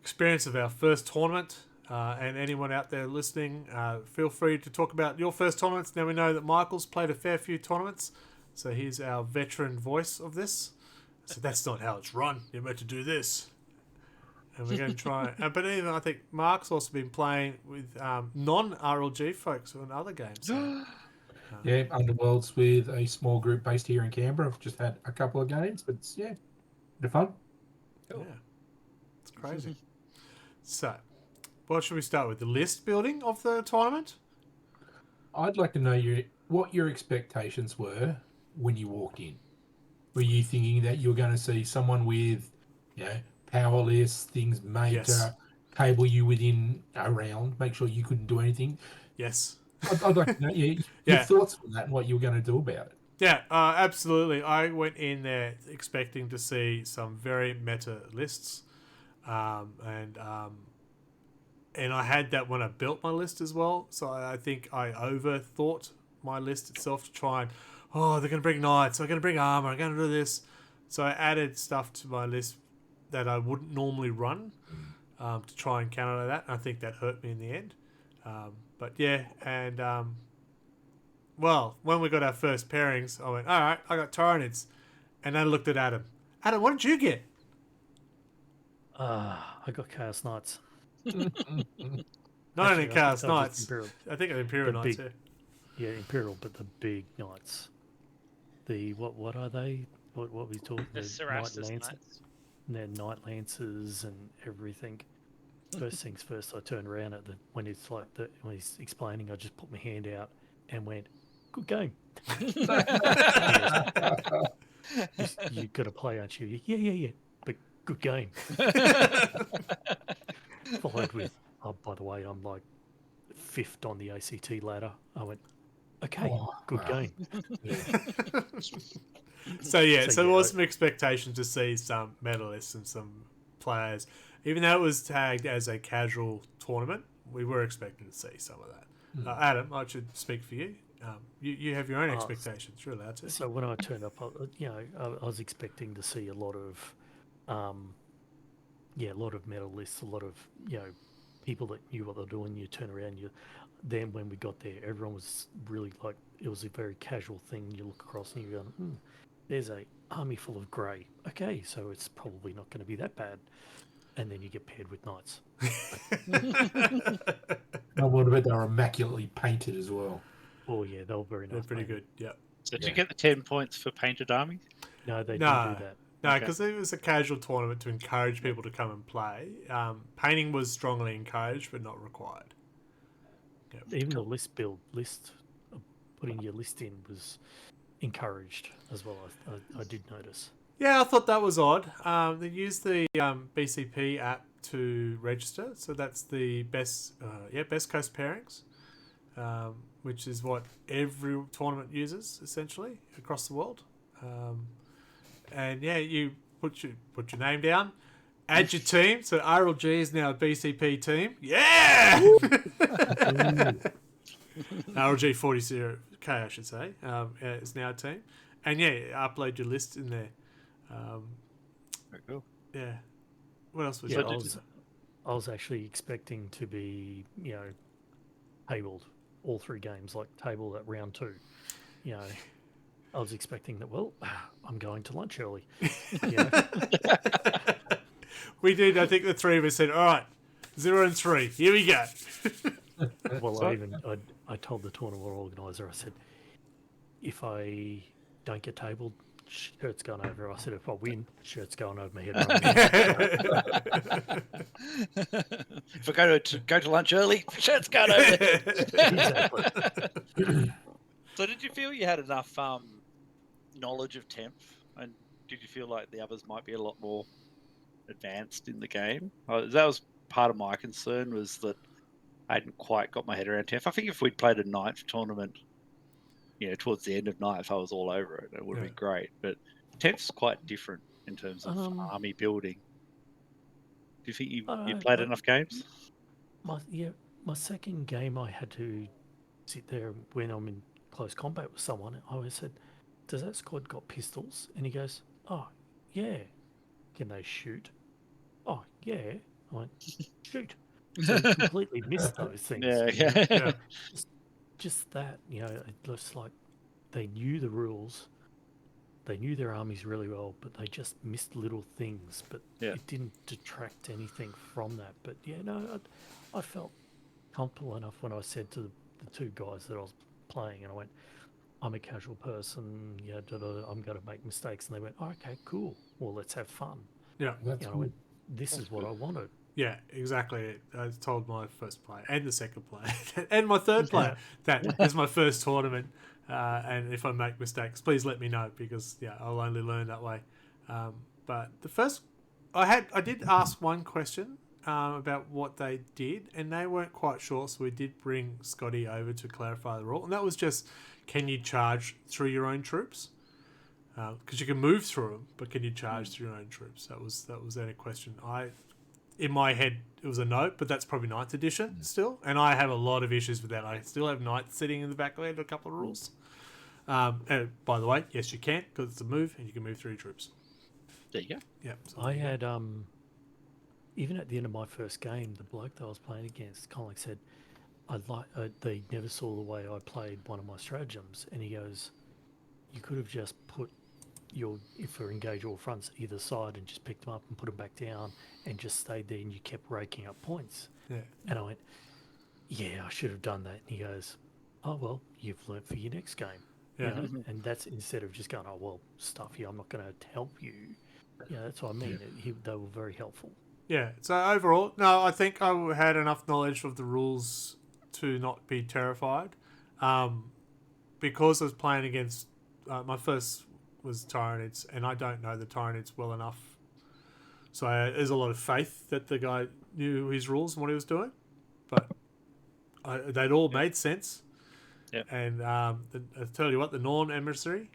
experience of our first tournament. And anyone out there listening, feel free to talk about your first tournaments. Now we know that Michael's played a fair few tournaments, so he's our veteran voice of this. So that's not how it's run. You're meant to do this. And we're going to try. But even I think Mark's also been playing with non-RLG folks on other games. So. Yeah, Underworlds with a small group based here in Canberra. I've just had a couple of games, but it's, yeah, bit of fun. Yeah, it's crazy. So, what should we start with? The list building of the tournament? I'd like to know what your expectations were when you walked in. Were you thinking that you were going to see someone with, power lists, things made Yes. to table you within a round, make sure you couldn't do anything? Yes. I'd like to know your Yeah. thoughts on that and what you were going to do about it. Yeah, absolutely. I went in there expecting to see some very meta lists, and I had that when I built my list as well. So I think I overthought my list itself to try and, they're going to bring knights, they're going to bring armor, I'm going to do this. So I added stuff to my list that I wouldn't normally run to try and counter that. And I think that hurt me in the end. But yeah, and well, when we got our first pairings, I went, all right, I got Tyranids. And I looked at Adam. Adam, what did you get? I got Chaos Knights. Not only Actually, Chaos I think Knights. Imperial. I think Imperial The Knights, big- yeah. Yeah, Imperial, but the big Knights. The what are they? What we talking? The Knight Cerastus Lancers. Knights. They're Knight Lancers and everything. First things first, I turned around when when he's explaining, I just put my hand out and went, "Good game." You got to play, aren't you? Yeah. But good game. Followed with, oh, by the way, I'm like 5th on the ACT ladder. I went, okay, good wow. game. So yeah, So, there yeah, was some expectation to see some medalists and some players. Even though it was tagged as a casual tournament, we were expecting to see some of that. Adam, I should speak for you. You have your own expectations. You're allowed to. So when I turned up, I was expecting to see a lot of, a lot of medalists, a lot of people that knew what they're doing. You turn around, then when we got there, everyone was really like, it was a very casual thing. You look across and you're going, there's a army full of grey. Okay, so it's probably not going to be that bad. And then you get paired with knights. Oh, what about they were immaculately painted as well? Oh yeah, they were very nice. They're pretty painted. good. Yep. So did you get the 10 points for painted army? No, they didn't No. do that. No, Okay. because it was a casual tournament to encourage people to come and play. Painting was strongly encouraged, but not required. Yep. Even the list, putting your list in was encouraged as well. I did notice. Yeah, I thought that was odd. They used the BCP app to register, so that's the best coast pairings, which is what every tournament uses essentially across the world. And yeah, you put your name down, add your team. So RLG is now a BCP team. Yeah. RLG 40K, I should say, is now a team, and yeah, upload your list in there. Very cool. Yeah. What else was Yeah, there? I was actually expecting to be, tabled all 3 games, like tabled at round 2. I was expecting that. Well, I'm going to lunch early. We did. I think the 3 of us said, "All right, 0 and 3. Here we go." Well, I told the tournament organizer, I said, if I don't get tabled, shirt's going over. I said, if I win, shirt's going over my head. If I go to lunch early, shirt's going over. Exactly. So did you feel you had enough knowledge of temp, and did you feel like the others might be a lot more advanced in the game? That was part of my concern, was that I hadn't quite got my head around temp. I think if we'd played a ninth tournament, towards the end of ninth, I was all over it. It would have been great. But temp's quite different in terms of army building. Do you think you played enough games? My second game, I had to sit there when I'm in close combat with someone. I always said, "Does that squad got pistols?" And he goes, "Oh, yeah." "Can they shoot?" "Oh, yeah." I went, "Shoot." So I completely missed those things. Yeah. Just that, it looks like they knew the rules, they knew their armies really well, but they just missed little things. But it didn't detract anything from that. But I felt comfortable enough when I said to the 2 guys that I was playing, and I went, I'm a casual person. Yeah, I'm going to make mistakes, and they went, oh, okay, cool. Well, let's have fun. Yeah. That's You know, I cool. went, this is what I wanted. Yeah, exactly. I told my first player and the second player and my third player that is my first tournament. And if I make mistakes, please let me know because I'll only learn that way. But the first, I did ask one question about what they did, and they weren't quite sure. So we did bring Scotty over to clarify the rule, and that was just, can you charge through your own troops? Because you can move through them, but can you charge through your own troops? That was then a question. In my head, it was a no, but that's probably 9th edition still. And I have a lot of issues with that. I still have knights sitting in the back of a couple of rules. And by the way, yes, you can, because it's a move, and you can move through your troops. There you go. Yeah. So I had, even at the end of my first game, the bloke that I was playing against, Colin said, they never saw the way I played one of my stratagems. And he goes, you could have just put if we engage all fronts either side and just picked them up and put them back down and just stayed there, and you kept raking up points. Yeah. And I went, yeah, I should have done that. And he goes, oh, well, you've learnt for your next game. Yeah. You know? And that's instead of just going, oh, well, stuff you, I'm not going to help you. Yeah, that's what I mean. They were very helpful. Yeah. So overall, no, I think I had enough knowledge of the rules to not be terrified. Because I was playing against my first was Tyranids, and I don't know the Tyranids well enough. So there's a lot of faith that the guy knew his rules and what he was doing, but they'd all made sense. Yeah. And I tell you what, the Norn emissary,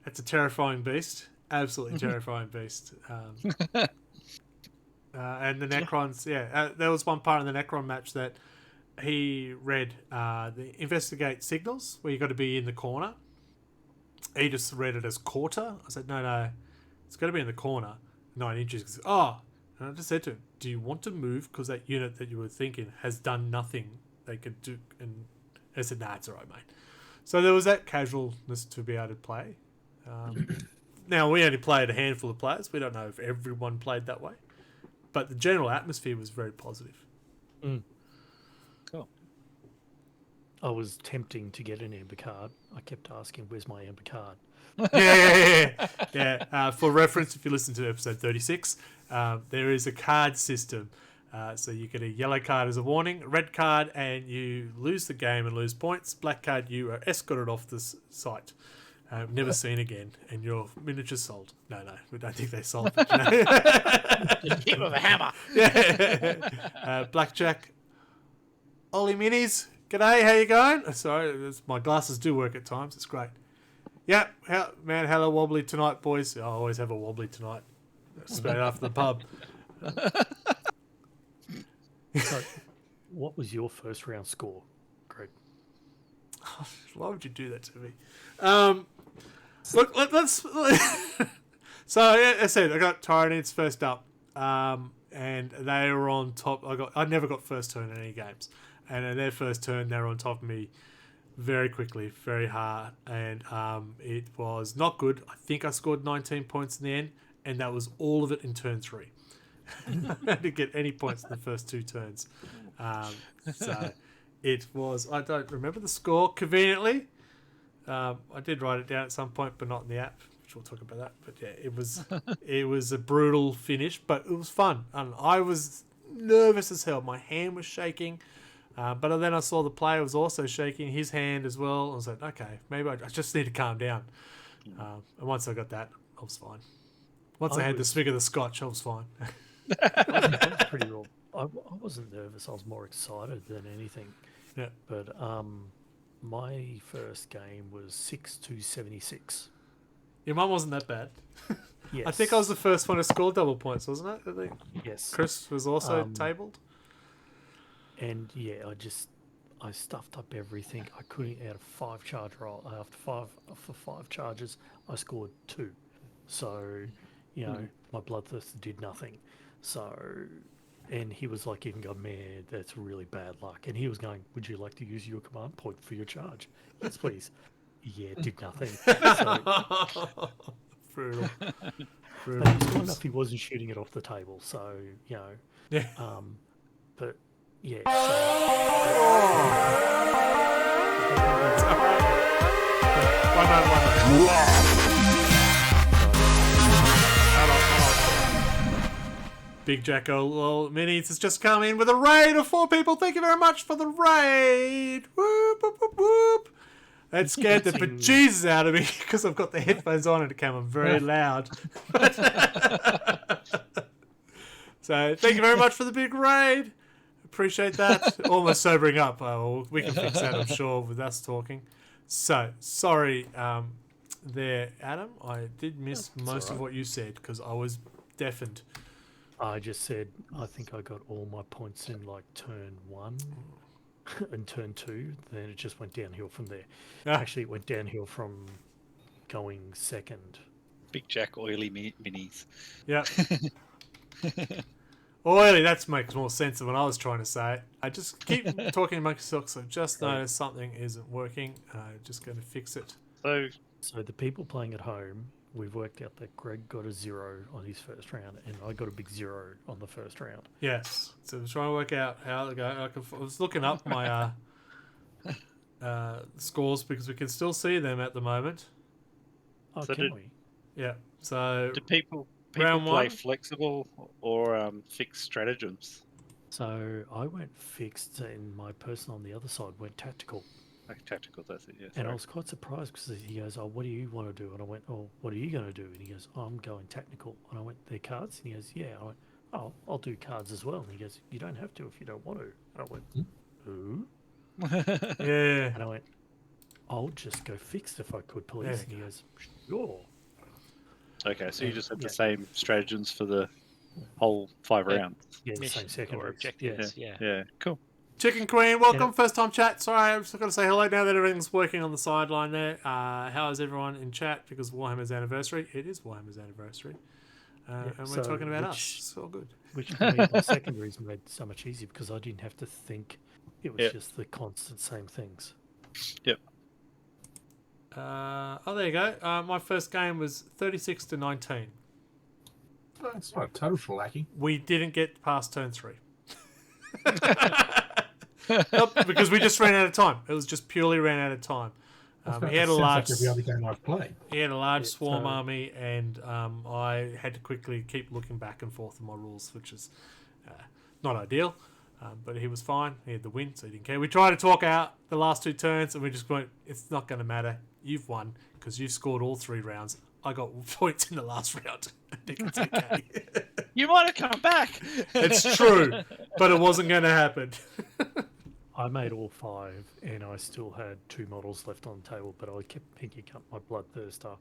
it's a terrifying beast, absolutely terrifying beast. And the Necrons, there was one part in the Necron match that he read the investigate signals where you got to be in the corner. He just read it as quarter. I said, no, it's got to be in the corner, 9 inches. And I just said to him, do you want to move? Because that unit that you were thinking has done nothing they could do. And I said, nah, it's all right, mate. So there was that casualness to be able to play. Now, we only played a handful of players. We don't know if everyone played that way. But the general atmosphere was very positive. Cool. I was tempting to get an Ember card. I kept asking, where's my Ember card? Yeah. For reference, if you listen to episode 36, there is a card system. So you get a yellow card as a warning, a red card, and you lose the game and lose points. Black card, you are escorted off the site. Never seen again, and your miniature's sold. No, we don't think they sold. But, Just hit with a hammer. Yeah. Blackjack. Ollie Minis. G'day, how you going? Sorry, my glasses do work at times. It's great. Yeah, hello Wobbly tonight, boys. I always have a Wobbly tonight. Straight after the pub. So, what was your first round score, Greg? Why would you do that to me? Look, let's. So, as I said, I got Tyranids first up, and they were on top. I never got first turn in any games, and in their first turn, they were on top of me very quickly, very hard, and it was not good. I think I scored 19 points in the end, and that was all of it in turn 3. I didn't get any points in the first 2 turns. So it was, I don't remember the score conveniently. I did write it down at some point, but not in the app, which we'll talk about that. But yeah, it was a brutal finish, but it was fun. And I was nervous as hell. My hand was shaking. But then I saw the player was also shaking his hand as well. I was like, okay, maybe I just need to calm down. And once I got that, I was fine. Once I had the swig of the scotch, I was fine. I was pretty raw. I wasn't nervous. I was more excited than anything. Yeah. But my first game was 6-76. Your mum wasn't that bad. Yes. I think I was the first one to score double points, wasn't it? I think Yes. Chris was also tabled. And yeah, I stuffed up everything. I couldn't out of 5 charge roll. After 5 charges, I scored 2. So, my bloodthirster did nothing. So, and he was like, even going, man, that's really bad luck. And he was going, would you like to use your command point for your charge? Yes, please. Yeah, it did nothing. So, Brutal. but it was good enough he wasn't shooting it off the table. So, Yeah. but yeah. It's all right. One moment. Hold on. Big Jacko Minis has just come in with a raid of 4 people. Thank you very much for the raid. Whoop, whoop, whoop, whoop. That scared the bejesus out of me because I've got the headphones on and it came on very loud. So thank you very much for the big raid. Appreciate that. Almost sobering up. We can fix that, I'm sure, with us talking. So, sorry there, Adam. I did miss most of what you said because I was deafened. I just said I think I got all my points in like turn 1 and turn 2. Then it just went downhill from there. Actually, it went downhill from going second. Big Jack oily minis. Yeah. Oily, that makes more sense than what I was trying to say. I just keep talking amongst yourselves. I've just noticed something isn't working. Just going to fix it. So the people playing at home, we've worked out that Greg got a 0 on his first round, and I got a big 0 on the first round. Yes. So I was trying to work out how to go. I was looking up my scores because we can still see them at the moment. Oh, So can we? Yeah. So Do people round play one? flexible or fixed stratagems? So I went fixed, and my person on the other side went tactical. Like tactical, that's it, yes. And I was quite surprised because he goes, "Oh, what do you want to do?" And I went, "Oh, what are you going to do?" And he goes, "Oh, I'm going tactical." And I went, "They're cards?" And he goes, "Yeah." I went, "Oh, I'll do cards as well." And he goes, "You don't have to if you don't want to." And I went, "Who?" Yeah. And I went, "I'll just go fixed if I could, please." Yeah. And he goes, "Sure." Okay, so you just had the Yeah. same stratagems for the whole 5 rounds. Yeah, the same Missions second or objectives. Yeah. Yeah, cool. Chicken Queen, welcome. Yeah. First time chat. Sorry, I've just got to say hello now that everything's working on the sideline there. How is everyone in chat? Because Warhammer's anniversary. It is Warhammer's anniversary. And we're so talking about us. It's all good. Which for me, my secondaries made so much easier because I didn't have to think. It was Yeah. just the constant same things. Yep. There you go. My first game was 36-19. It's not total shellacking. We didn't get past turn 3. Nope, because we just ran out of time. It was just purely ran out of time. He had a Sounds large, like every other game I've played. he had a large swarm so- army, and I had to quickly keep looking back and forth in my rules, which is not ideal. But he was fine. He had the win, so he didn't care. We tried to talk out the last 2 turns, and we just went, "It's not going to matter. You've won because you scored all 3 rounds. I got points in the last round." I think it's okay. You might have come back. It's true, but it wasn't going to happen. I made all 5, and I still had 2 models left on the table, but I kept picking up my Bloodthirster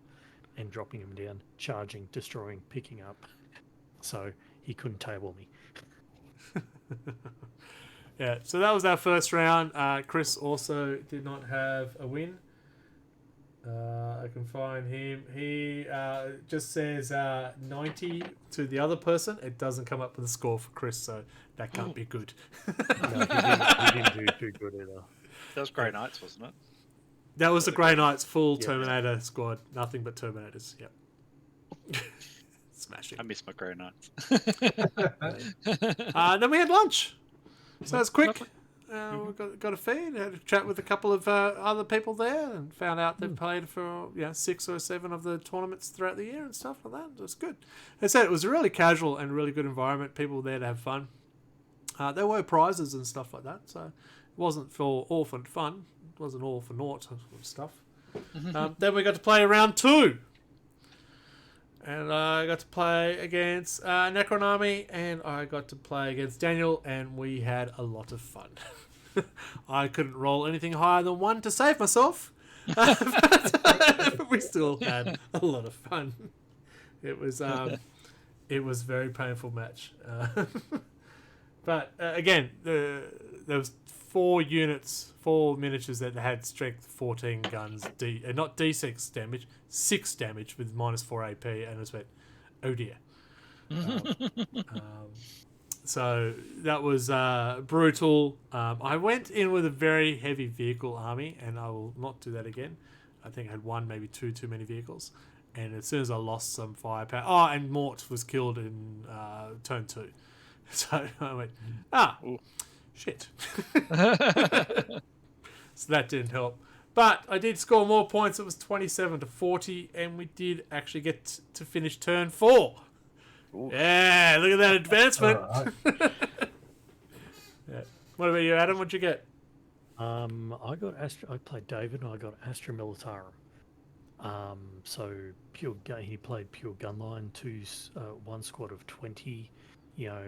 and dropping him down, charging, destroying, picking up. So he couldn't table me. Yeah, so that was our first round. Chris also did not have a win. I can find him. He just says 90 to the other person. It doesn't come up with a score for Chris, so that can't be good. No, he didn't do too good either. That was Grey Knights, wasn't it? That was the Grey Knights full Yeah. Terminator squad. Nothing but Terminators. Yep. Smashing. I miss my Grey Knights. Then we had lunch. So that's quick. We got a feed, had a chat with a couple of other people there, and found out they've played for 6 or 7 of the tournaments throughout the year and stuff like that. It was good. As I said, it was a really casual and really good environment. People were there to have fun. There were prizes and stuff like that, so it wasn't for all for fun. It wasn't all for naught sort of stuff. Then we got to play round 2. And I got to play against Necronami, and I got to play against Daniel, and we had a lot of fun. I couldn't roll anything higher than 1 to save myself, but we still had a lot of fun. It was a very painful match. But again, there was 4 miniatures that had strength 14 guns, not D6 damage, 6 damage with -4 AP, and it was like, oh dear. So that was brutal. I went in with a very heavy vehicle army, and I will not do that again. I think I had 1, maybe 2 too many vehicles. And as soon as I lost some firepower... and Mort was killed in turn 2. So I went, shit. So that didn't help. But I did score more points. It was 27-40, and we did actually get to finish turn 4. Ooh. Yeah, look at that advancement. All right. Yeah. What about you, Adam? What'd you get? I got I played David, and I got Astra Militarum. So he played pure gunline, one squad of 20. You know,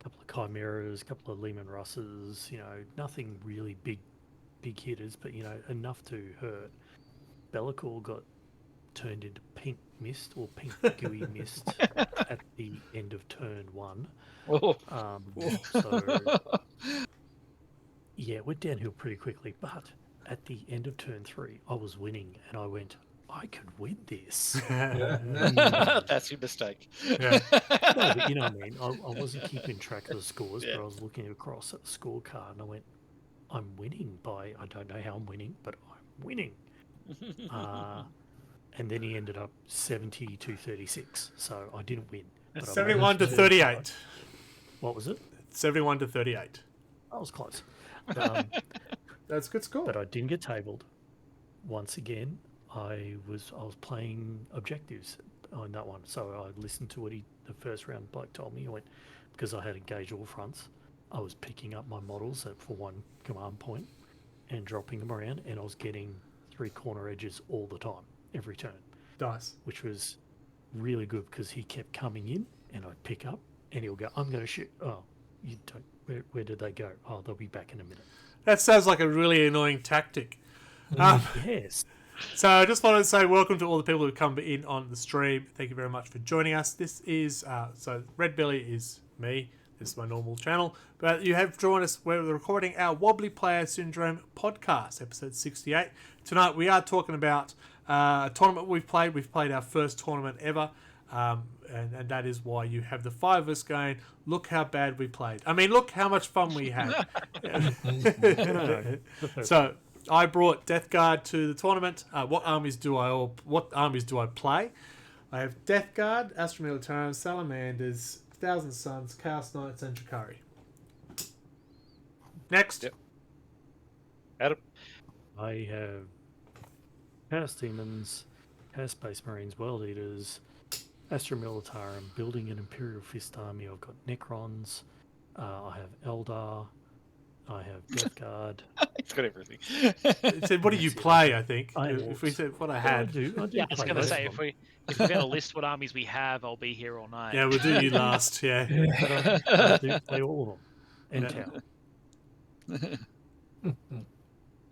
a couple of chimeras, a couple of Lehman Russes. You know, nothing really big hitters, but you know, enough to hurt. Bellicool got turned into pink mist or pink gooey mist at the end of turn 1. Oh. So yeah, it went downhill pretty quickly, but at the end of turn 3, I was winning, and I went, I could win this. That's your mistake. Yeah. No, but you know what I mean. I wasn't keeping track of the scores, Yeah. but I was looking across at the scorecard, and I went, I'm winning by, I don't know how I'm winning, but I'm winning. And then he ended up 70-36, so I didn't win. But I 71-38. What was it? 71-38. I was close. That's a good score. But I didn't get tabled. Once again, I was playing objectives on that one, so I listened to what the first round bloke told me. I went, because I had engaged all fronts, I was picking up my models for one command point and dropping them around, and I was getting 3 corner edges all the time, every turn, Nice. which was really good because he kept coming in, and I'd pick up, and he'll go, I'm going to shoot. Oh, you don't. Where did they go? Oh, they'll be back in a minute. That sounds like a really annoying tactic. Yes. So I just wanted to say welcome to all the people who come in on the stream. Thank you very much for joining us. This is, so Red Belly is me. This is my normal channel. But you have joined us. We're recording our Wobbly Player Syndrome podcast, episode 68. Tonight we are talking about a tournament we've played. We've played our first tournament ever. And that is why you have the 5 of us going, look how bad we played. I mean, look how much fun we had. So I brought Death Guard to the tournament. What armies do I play? I have Death Guard, Astra Militarum, Salamanders, Thousand Suns, Chaos Knights, and Chikari. Next. Yep. Adam. I have Chaos Demons, Chaos Space Marines, World Eaters, Astra Militarum, building an Imperial Fist army. I've got Necrons. I have Eldar. I have Death Guard. He's got everything. It said, what do you play, I think? I If we said what I I had. do Yeah, I was play going to most say, of if them. we're going to list what armies we have, I'll be here all night. Yeah, we'll do you last, yeah. But I do play all of them. And Tau.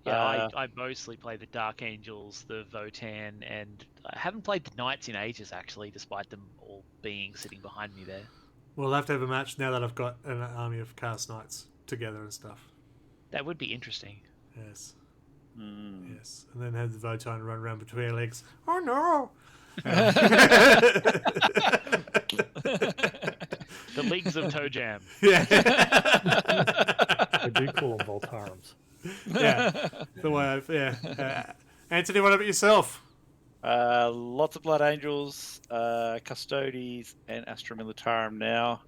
Yeah, I mostly play the Dark Angels, the Votan, and I haven't played the Knights in ages, actually, despite them all sitting behind me there. We'll have to have a match now that I've got an army of Chaos Knights together and stuff. That would be interesting. Yes. Mm. Yes. And then have the Votan run around between our legs. Oh, no! The Leagues of Toe Jam. Yeah. I do call them Voltarums. Yeah. The way Anthony, what about yourself? Lots of Blood Angels, Custodes, and Astra Militarum now.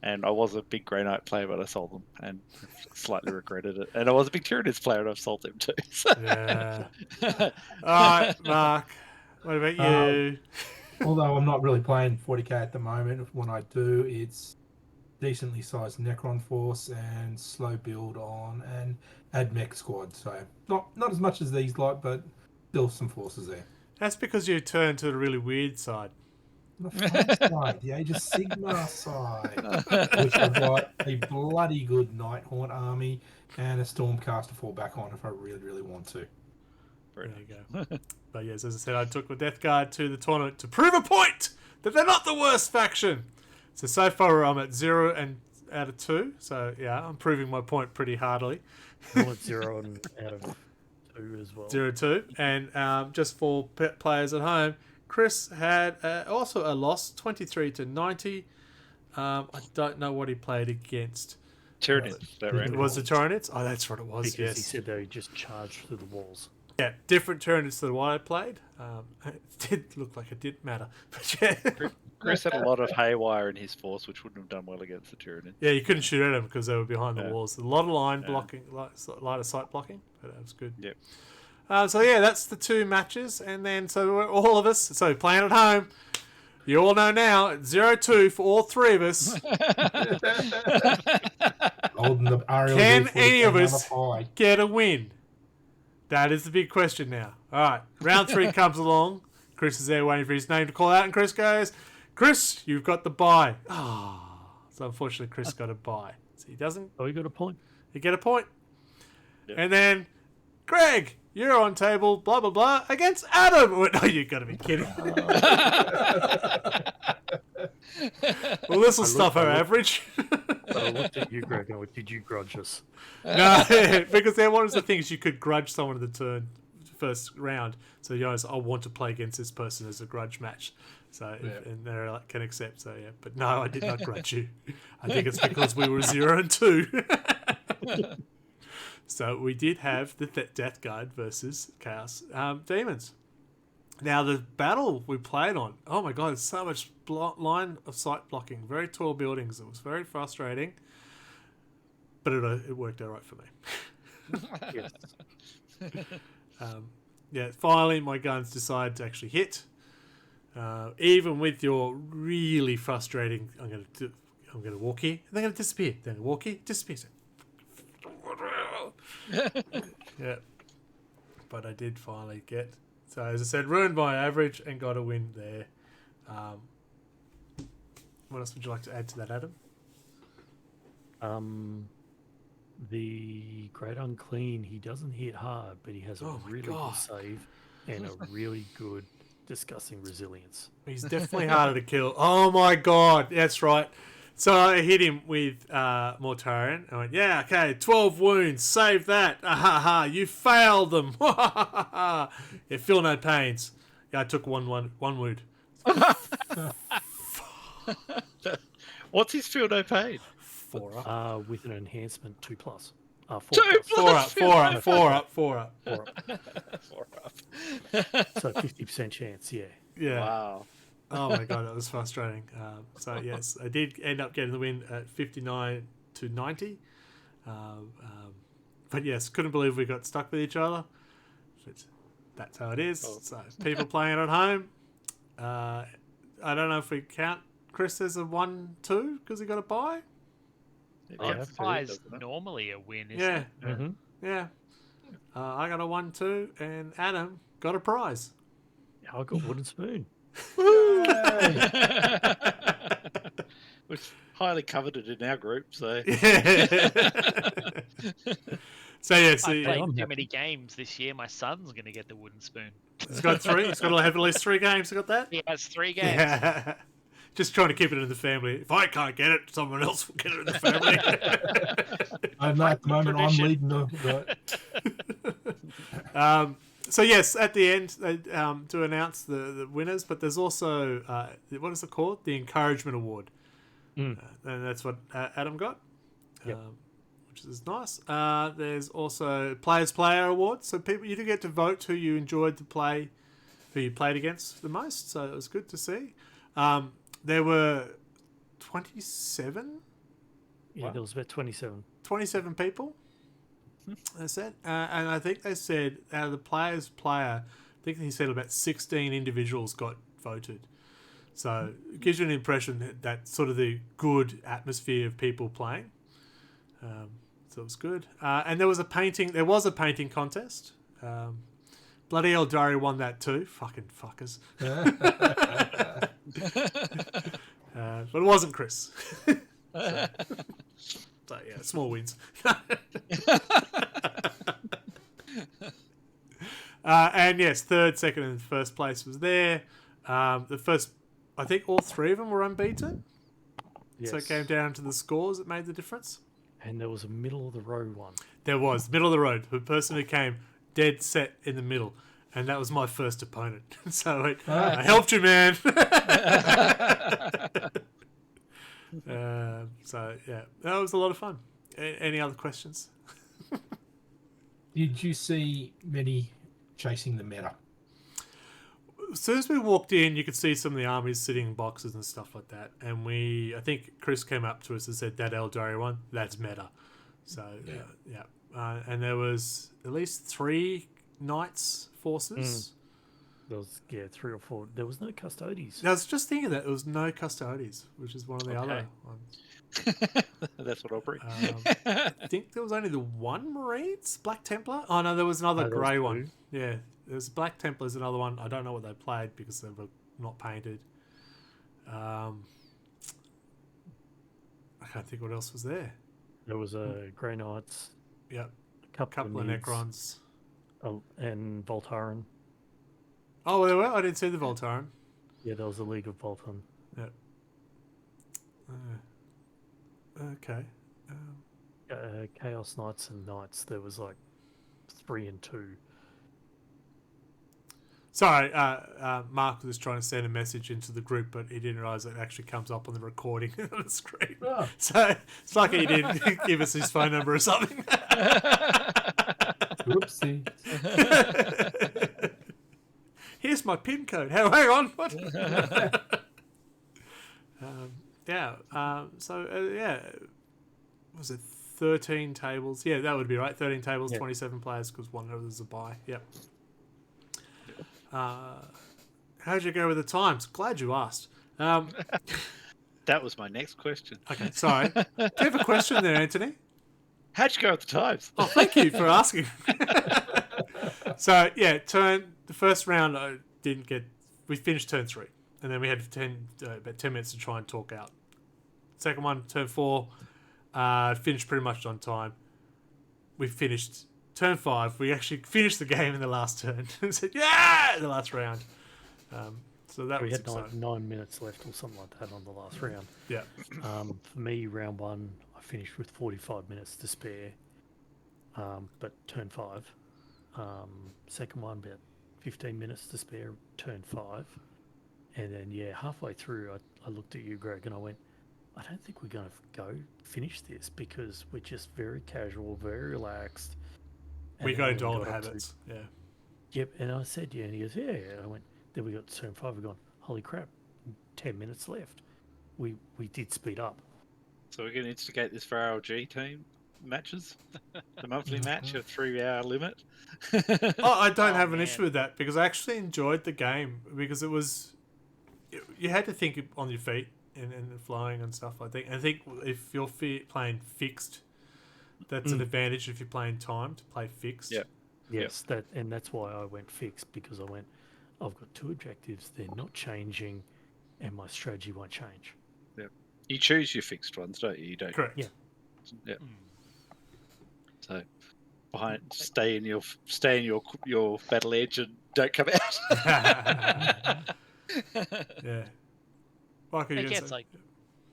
And I was a big Grey Knight player, but I sold them and slightly regretted it. And I was a big Tyranids player, and I've sold them too. So. Yeah. All right, Mark. What about you? Although I'm not really playing 40k at the moment, when I do, it's decently sized Necron force and slow build on and add mech squad. So not as much as these like, but still some forces there. That's because you turned to the really weird side. The fun side, the Age of Sigmar side, which I've got a bloody good Nighthaunt army and a Stormcast to fall back on if I really, really want to. There you go. But yes, as I said, I took the Death Guard to the tournament to prove a point that they're not the worst faction. So far I'm at 0 out of 2. So yeah, I'm proving my point pretty hardly. I'm at 0 out of 2 as well. 0-2. And just for players at home, Chris had also a loss, 23-90. I don't know what he played against. Tyranids, is that right? Was it Tyranids? Oh, that's what it was, Because yes. he said they just charged through the walls. Yeah, different Tyranids than what I played. It did look like it didn't matter. But yeah. Chris had a lot of haywire in his force, which wouldn't have done well against the Tyranid. Yeah, you couldn't shoot at them because they were behind the Yeah. walls. A lot of line Yeah. blocking, line of sight blocking, but that was good. Yep. So yeah, that's the 2 matches, and then so we're all of us. So playing at home, you all know now it's 0-2 for all 3 of us. Holding the RLD Can for the any of game us on the pie. get a win? That is the big question now. All right, round 3 comes along. Chris is there waiting for his name to call out, and Chris goes, "Chris, you've got the bye." So unfortunately, Chris got a bye. So he doesn't. Oh, you got a point. You get a point. Yep. And then, Greg, you're on table, blah, blah, blah, against Adam. Oh, you got to be kidding. Well, this will stuff our average. I looked at you, Greg, and I went, did you grudge us? No, because there one of the things you could grudge someone in the first round. So you know, I want to play against this person as a grudge match. So and they're like, can accept. So yeah, but no, I did not grudge you. I think it's because we were 0-2. So we did have the Death Guard versus Chaos Demons. Now the battle we played on, oh my god, it's so much line of sight blocking, very tall buildings. It was very frustrating, but it worked out right for me. Yes. Yeah, finally my guns decided to actually hit. Even with your really frustrating, I'm going to walk here, and they're going to disappear. Then walk here, disappear. Yeah, but I did finally get. So as I said, ruined my average and got a win there. What else would you like to add to that, Adam? The Great Unclean, he doesn't hit hard, but he has a really good save and a really good discussing resilience. He's definitely harder to kill. Oh my god, that's right. So I hit him with Mortarion. I went, yeah, okay, 12 wounds, save that. You failed them. Yeah, feel no pains. Yeah, I took one wound. What's his feel no pain? 4 up. With an enhancement 2+. 4 2+. 4 up, 4 up, 4 up, 4 up. 4 up. 4 up. So 50% chance, yeah. Yeah. Wow. Oh my god, that was frustrating. So yes, I did end up getting the win at 59-90. But yes, couldn't believe we got stuck with each other. But that's how it is. Oh. So people playing at home. I don't know if we count Chris as a 1-2 because he got a bye. Yeah, is normally a win, isn't Yeah, it? Mm-hmm. yeah. I got a 1-2 and Adam got a prize. I got wooden spoon. Which highly coveted in our group, so So yeah, I see, played I'm too happy. many games this year. My son's going to get the wooden spoon. he's got 3. He's got to have at least 3 games. He got that. He has 3 games. Yeah. Just trying to keep it in the family. If I can't get it, someone else will get it in the family. I know at the moment I'm Tradition. leading the. So yes, at the end they do announce the winners, but there's also what is it called? The Encouragement Award, and that's what Adam got, Yep. which is nice. There's also Players Player Awards, so people you do get to vote who you enjoyed to play, who you played against the most. So it was good to see. There were 27 Yeah, there was about 27. people. They said, and I think they said out of the players' player, I think he said about 16 individuals got voted. So it gives you an impression that sort of the good atmosphere of people playing. So it was good. And there was a painting contest. Bloody Eldari won that too. Fucking fuckers. But it wasn't Chris. So yeah, small wins. And yes, 3rd, 2nd, and 1st place was there. The first, I think all 3 of them were unbeaten. Yes. So it came down to the scores that made the difference. And there was a middle of the road one. There was, middle of the road, the person who came dead set in the middle. And that was my first opponent. So I helped you, man. So yeah, that was a lot of fun. Any other questions? Did you see many chasing the meta. As soon as we walked in, you could see some of the armies sitting in boxes and stuff like that. And I think Chris came up to us and said, that Eldari one, that's meta. So, yeah. And there was at least 3 Knights forces. There was 3 or 4. There was no Custodes. I was just thinking that there was no Custodes, which is one of the other ones. That's what I'll bring. I think there was only the one Marines, Black Templar. Oh no, there was another grey one. Yeah, there's Black Templars, another one. I don't know what they played because they were not painted. I can't think what else was there. There was Grey Knights. Yep, A couple of Mids, Necrons. and Voltaren. Oh, there were. I didn't see the Voltaren. Yeah, there was a League of Voltaren. Yep. Okay. Chaos Knights and Knights. There was like 3 and 2. Sorry, Mark was trying to send a message into the group, but he didn't realise it actually comes up on the recording on the screen. Oh. So it's like he didn't give us his phone number or something. Whoopsie. Here's my PIN code. Hang on. What? Was it 13 tables? Yeah, that would be right. 13 tables, 27 players, because one of them is a buy. Yep. How'd you go with the times? Glad you asked. That was my next question. Okay, sorry. Do you have a question there, Anthony? How'd you go with the times? Oh, thank you for asking. So, yeah, the first round, we finished turn 3. And then we had about 10 minutes to try and talk out. Second one, turn 4, finished pretty much on time. We finished turn 5. We actually finished the game in the last turn and said, yeah, in the last round. So that We was had exciting. 9 minutes left or something like that on the last round. Yeah. For me, round 1, I finished with 45 minutes to spare. But turn 5. Second one, about 15 minutes to spare, turn 5. And then, halfway through, I looked at you, Greg, and I went, I don't think we're going to finish this because we're just very casual, very relaxed. And We then got when into we old got up to- habits. Yeah. Yep, and I said, and he goes, yeah. And I went, then we got to turn 5, we're going, holy crap, 10 minutes left. We did speed up. So we're going to instigate this for our G team matches? The monthly match, a 3-hour limit? Oh, I don't Oh, have an man. issue with that because I actually enjoyed the game because it was... You had to think on your feet and flying and stuff, I think. I think if you're playing fixed, that's an advantage if you're playing time to play fixed. Yeah. Yes, that's why I went fixed, because I went, I've got 2 objectives, they're not changing, and my strategy won't change. You choose your fixed ones, don't you? You don't. Correct. Yeah. Yeah. So stay in your battle edge and don't come out. Yeah. Like It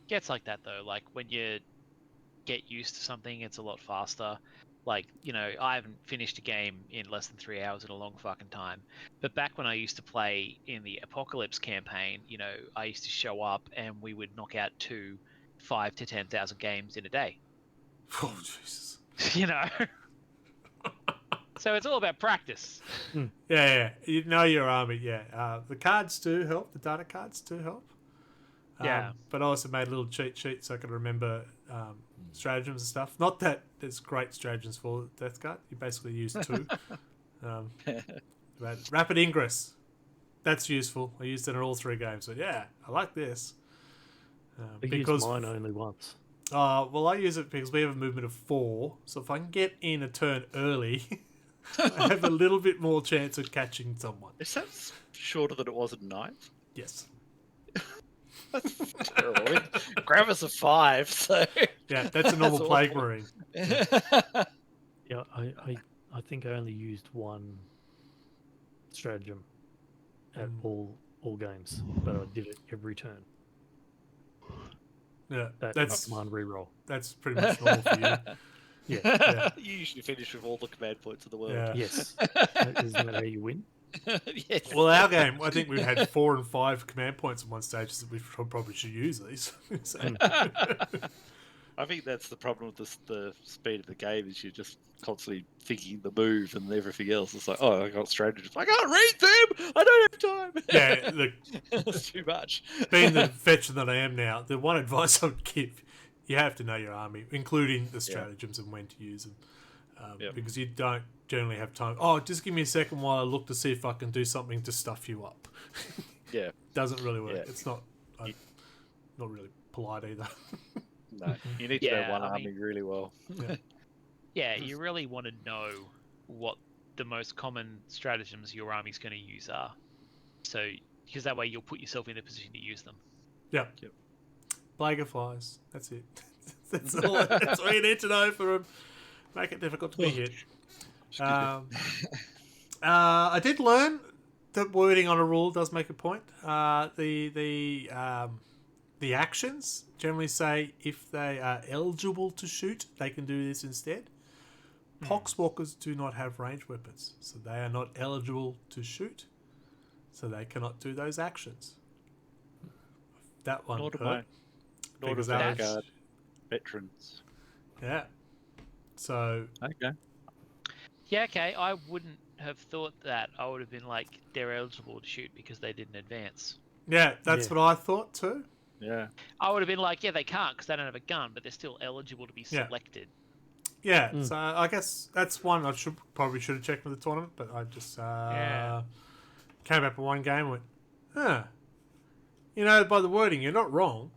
gets like that though. Like when you get used to something, it's a lot faster. Like, I haven't finished a game in less than 3 hours in a long fucking time. But back when I used to play in the Apocalypse campaign, I used to show up and we would knock out 5,000 to 10,000 games in a day. Oh, Jesus. So it's all about practice. Yeah. You know your army, yeah. The cards do help. The data cards do help. Yeah. But I also made a little cheat sheet so I could remember stratagems and stuff. Not that there's great stratagems for Death Guard. You basically use 2. But rapid ingress. That's useful. I used it in all 3 games. So yeah, I like this. I Because used mine only once. well, I use it because we have a movement of 4. So if I can get in a turn early, I have a little bit more chance of catching someone. Is that shorter than it was at 9? Yes. That's terrible. Grab us a 5, so... Yeah, that's a normal That's Plague awful. Marine. Yeah, I think I only used 1 stratagem at all games, but I did it every turn. Yeah, That's command reroll. that's pretty much normal for you. Yeah. Yeah. You usually finish with all the command points of the world. Yeah. Yes. Isn't that how you win? Yes. Well, our game, I think we had 4 and 5 command points at one stage, so we probably should use these. So- I think that's the problem with the speed of the game is you're just constantly thinking the move and everything else. It's like, oh, I got strategies. I can't read them. I don't have time. Yeah, look, It's too much. being the veteran that I am now, the one advice I would give, you have to know your army, including the stratagems and when to use them. Because you don't generally have time. Oh, just give me a second while I look to see if I can do something to stuff you up. Yeah. Doesn't really work. Yeah. It's not not really polite either. No, you need to know one army really well. Yeah, you really want to know what the most common stratagems your army's going to use are. So, because that way you'll put yourself in a position to use them. Yep. Plague of flies. That's it. That's all you need to know for them. Make it difficult to be hit. I did learn that wording on a rule does make a point. The actions generally say if they are eligible to shoot, they can do this instead. Poxwalkers do not have ranged weapons, so they are not eligible to shoot, so they cannot do those actions. That one hurt. Nor do Vanguard veterans. Yeah. So. Okay. Yeah, okay. I wouldn't have thought that. I would have been like, they're eligible to shoot because they didn't advance. Yeah, that's what I thought too. Yeah. I would have been like, yeah, they can't because they don't have a gun, but they're still eligible to be selected. Yeah, so I guess that's one I probably should have checked with the tournament, but I just came up with one game and went, you know, by the wording, you're not wrong.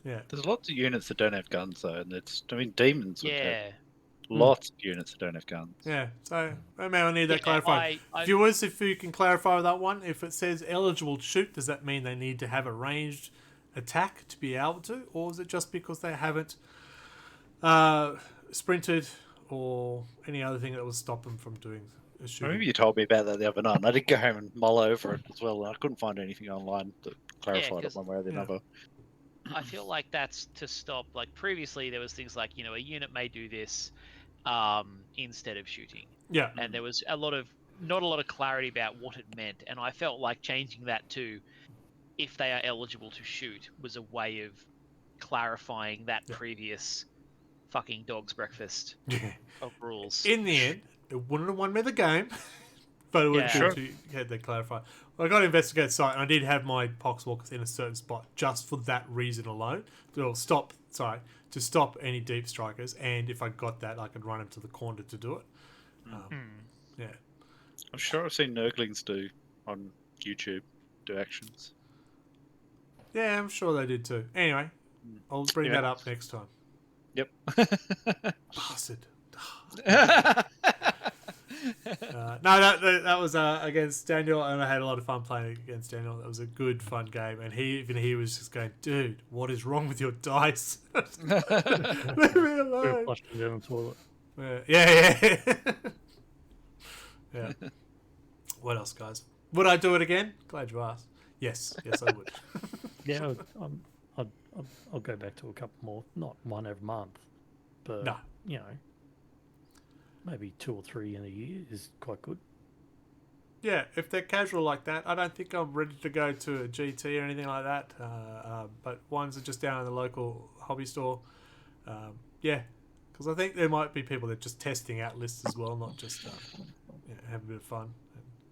Yeah. There's lots of units that don't have guns, though, and demons would have Yeah. lots of units that don't have guns. Yeah, so maybe I need that clarified. Viewers, if you can clarify that one, if it says eligible to shoot, does that mean they need to have a ranged attack to be able to, or is it just because they haven't sprinted or any other thing that would stop them from doing a shooting? Maybe you told me about that the other night, and I did go home and mull over it as well, and I couldn't find anything online that clarified it one way or the other. I feel like that's to stop. Like previously, there was things like, you know, a unit may do this instead of shooting. Yeah. And there was not a lot of clarity about what it meant, and I felt like changing that to if they are eligible to shoot was a way of clarifying that previous fucking dog's breakfast of rules. In the end, it wouldn't have won me the game, but it would have been to had they clarified. Well, I got to investigate site, and I did have my poxwalkers in a certain spot just for that reason alone. To stop any deep strikers, and if I got that, I could run them to the corner to do it. Yeah. I'm sure I've seen Nurglings do on YouTube do actions. Yeah, I'm sure they did too. Anyway, I'll bring that up next time. Yep. Bastard. No, that was against Daniel, and I had a lot of fun playing against Daniel. That was a good, fun game, and he was just going, "Dude, what is wrong with your dice? Leave me alone." Flushing down the toilet. Yeah. Yeah. What else, guys? Would I do it again? Glad you asked. Yes, I would. Yeah, I'll go back to a couple more. Not one every month, but you know, maybe 2 or 3 in a year is quite good. Yeah, if they're casual like that, I don't think I'm ready to go to a GT or anything like that. But ones are just down in the local hobby store. Yeah, because I think there might be people that are just testing out lists as well, not just have a bit of fun.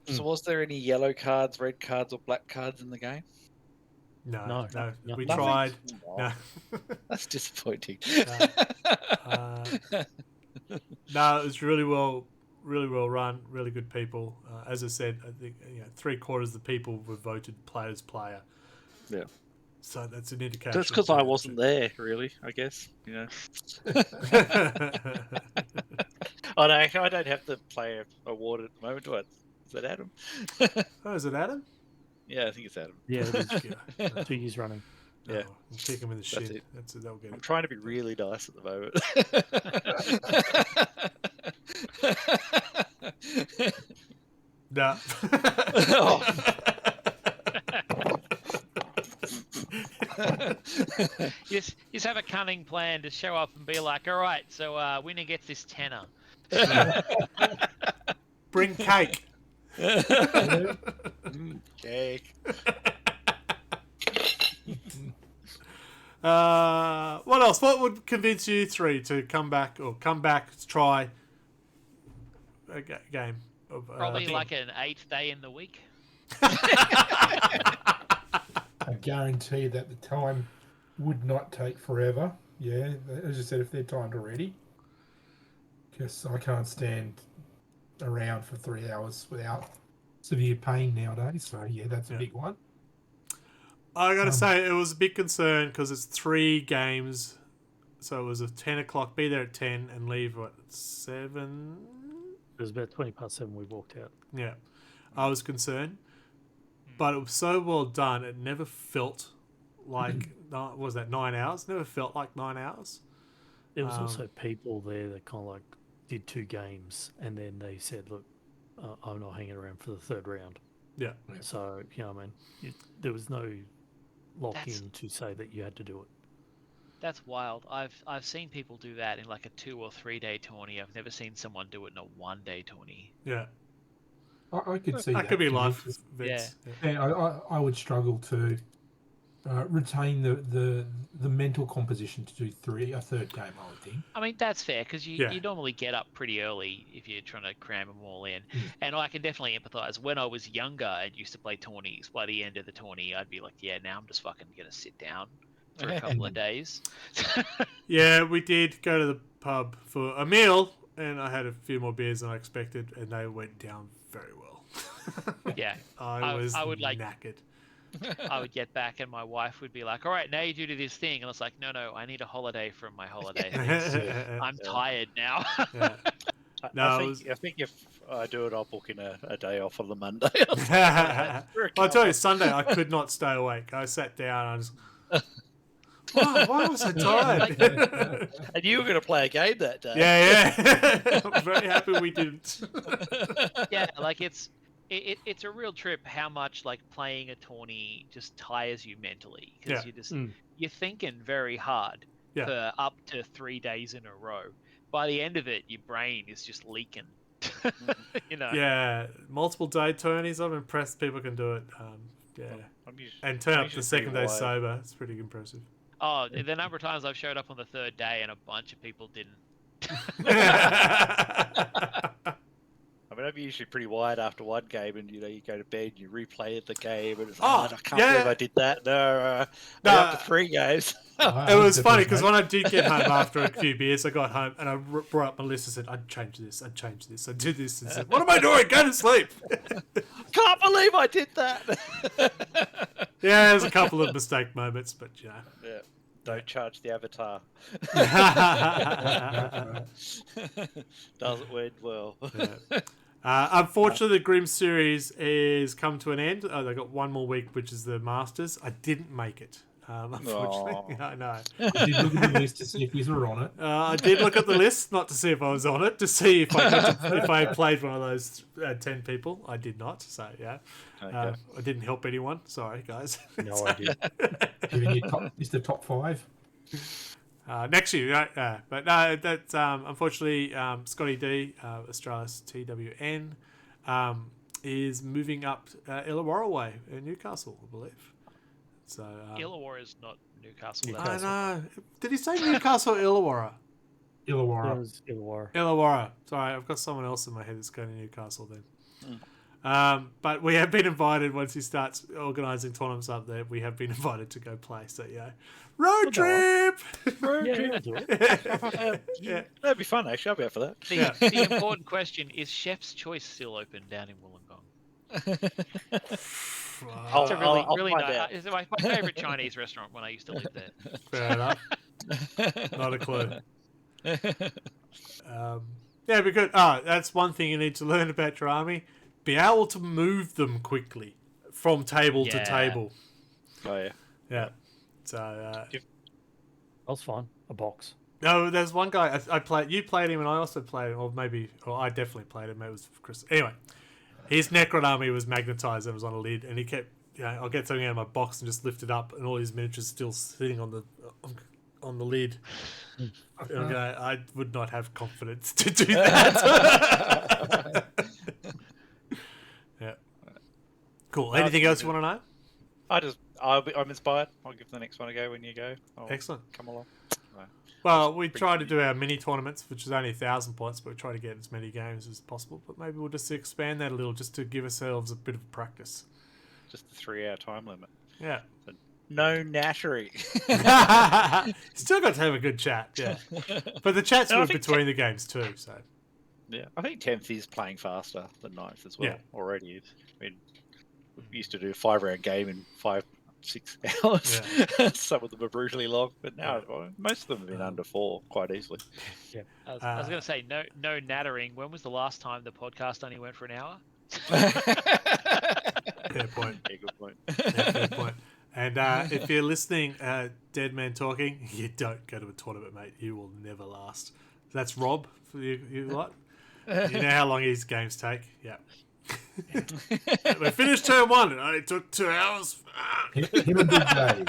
So was there any yellow cards, red cards, or black cards in the game? No. We Nothing. tried. Oh, No. That's disappointing. No, it was really well run, really good people. As I said, I think 3/4 of the people were voted player's player. Yeah. So that's an indication. That's because I wasn't there, really, I guess. Oh, no, I don't have the player award at the moment, do I? Is that Adam? Oh, is it Adam? Yeah, I think it's Adam. Yeah, it is. 2 years running. Yeah. Oh, I'll kick him in the That's shit. it. That's it. That'll get I'm it. trying to be really nice at the moment. No. You just have a cunning plan to show up and be like, all right, so winner gets this tenner. Bring cake. Cake. What else? What would convince you three to come back to try a game? Of, Probably like an 8th day in the week. I guarantee that the time would not take forever. Yeah, as I said, if they're timed already. Because I can't stand around for 3 hours without severe pain nowadays. So, yeah, that's a big one. I got to say, it was a big concern because it's 3 games. So it was a 10 o'clock, be there at 10 and leave, at 7? It was about 20 past 7 we walked out. Yeah. I was concerned. But it was so well done, it never felt like, what was that, 9 hours? Never felt like 9 hours. There was also people there that kind of like did 2 games and then they said, look, I'm not hanging around for the 3rd round. Yeah. So, I mean, there was no lock-in to say that you had to do it. That's wild. I've seen people do that in like a 2 or 3 day tourney. I've never seen someone do it in a 1 day tourney. Yeah. I could see that. Could be life. Yeah. I would struggle to retain the mental composition to do a third game, I would think. I mean, that's fair because you normally get up pretty early if you're trying to cram them all in. And I can definitely empathise. When I was younger and used to play tourneys, by the end of the tourney, I'd be like, yeah, now I'm just fucking going to sit down for a couple of days. Yeah, we did go to the pub for a meal and I had a few more beers than I expected and they went down very well. Yeah. I was would knackered. I would get back and my wife would be like, all right, now you do this thing. And I was like, no, I need a holiday from my holiday thing. I'm tired now. No, I think if I do it, I'll book in a day off on the Monday. I'll tell you, Sunday I could not stay awake. I sat down and I was... Why was I tired? And you were going to play a game that day. Yeah. I'm very happy we didn't. Yeah, like it's a real trip how much like playing a tourney just tires you mentally because you're thinking very hard for up to 3 days in a row. By the end of it, your brain is just leaking. Yeah, multiple day tourneys. I'm impressed people can do it. And turn up the second day sober. It's pretty impressive. Oh, the number of times I've showed up on the 3rd day and a bunch of people didn't. I mean, I'm usually pretty wired after one game, and you go to bed, you replay the game, and it's like, I can't believe I did that. No, after 3 games. It was funny because when I did get home after a few beers, I got home and I brought up my list and said, I'd change this, I'd do this, and said, what am I doing? Go to sleep. Can't believe I did that. Yeah, there's a couple of mistake moments, but Yeah. Don't charge the avatar. Doesn't win well. Unfortunately, the Grimm series is come to an end. They got one more week, which is the Masters. I didn't make it. Unfortunately, I know. Did you look at the list to see if you were on it? I did look at the list, not to see if I was on it, to see if I played one of those 10 people. I did not, so yeah. Okay. I didn't help anyone. Sorry, guys. No idea. Given your top 5. Next year, right? But no, that's unfortunately Scotty D, Australis TWN, is moving up Illawarra way in Newcastle, I believe. So Illawarra is not Newcastle. I know. Did he say Newcastle or Illawarra? Illawarra. It was Illawarra. Illawarra. Sorry, I've got someone else in my head that's going to Newcastle then. But we have been invited once he starts organising tournaments up there. We have been invited to go play. So yeah, road trip. I'll do it. Yeah, that'd be fun. Actually, I'll be up for that. The important question is: Chef's Choice still open down in Wollongong? It's a really nice. It's my favourite Chinese restaurant when I used to live there. Fair enough. Not a clue. Yeah, be good. That's one thing you need to learn about your army. Be able to move them quickly from table to table. Oh yeah. Yeah. So that was fun. A box. No, there's one guy I played. You played him, and I also played him, or I definitely played him. It was Chris. Anyway, his Necron army was magnetized and was on a lid, and he kept. I'll get something out of my box and just lift it up, and all his miniatures still sitting on the lid. Okay, I would not have confidence to do that. Yeah. Cool. Anything else you want to know? I just I'm inspired. I'll give the next one a go when you go. I'll Excellent. come along. Well, we try to do our mini tournaments, which is only 1,000 points, but we try to get as many games as possible. But maybe we'll just expand that a little, just to give ourselves a bit of practice. Just the 3-hour time limit. Yeah. No nattery. Still got to have a good chat, yeah. But the chat's No, I good think between the games too, so. Yeah, I think 10th is playing faster than 9th as well. Yeah. Already, I mean, we used to do a 5-round game in 5-6 hours. Yeah. Some of them are brutally long, but now most of them have been under 4 quite easily. Yeah. I was going to say no nattering. When was the last time the podcast only went for an hour? Fair point. Yeah, good point. Yeah, fair point. And if you're listening, Dead Man Talking, you don't go to a tournament, mate. You will never last. That's Rob for you lot. You know how long his games take? Yeah. We finished turn 1. It only took 2 hours. Him and Big Dave.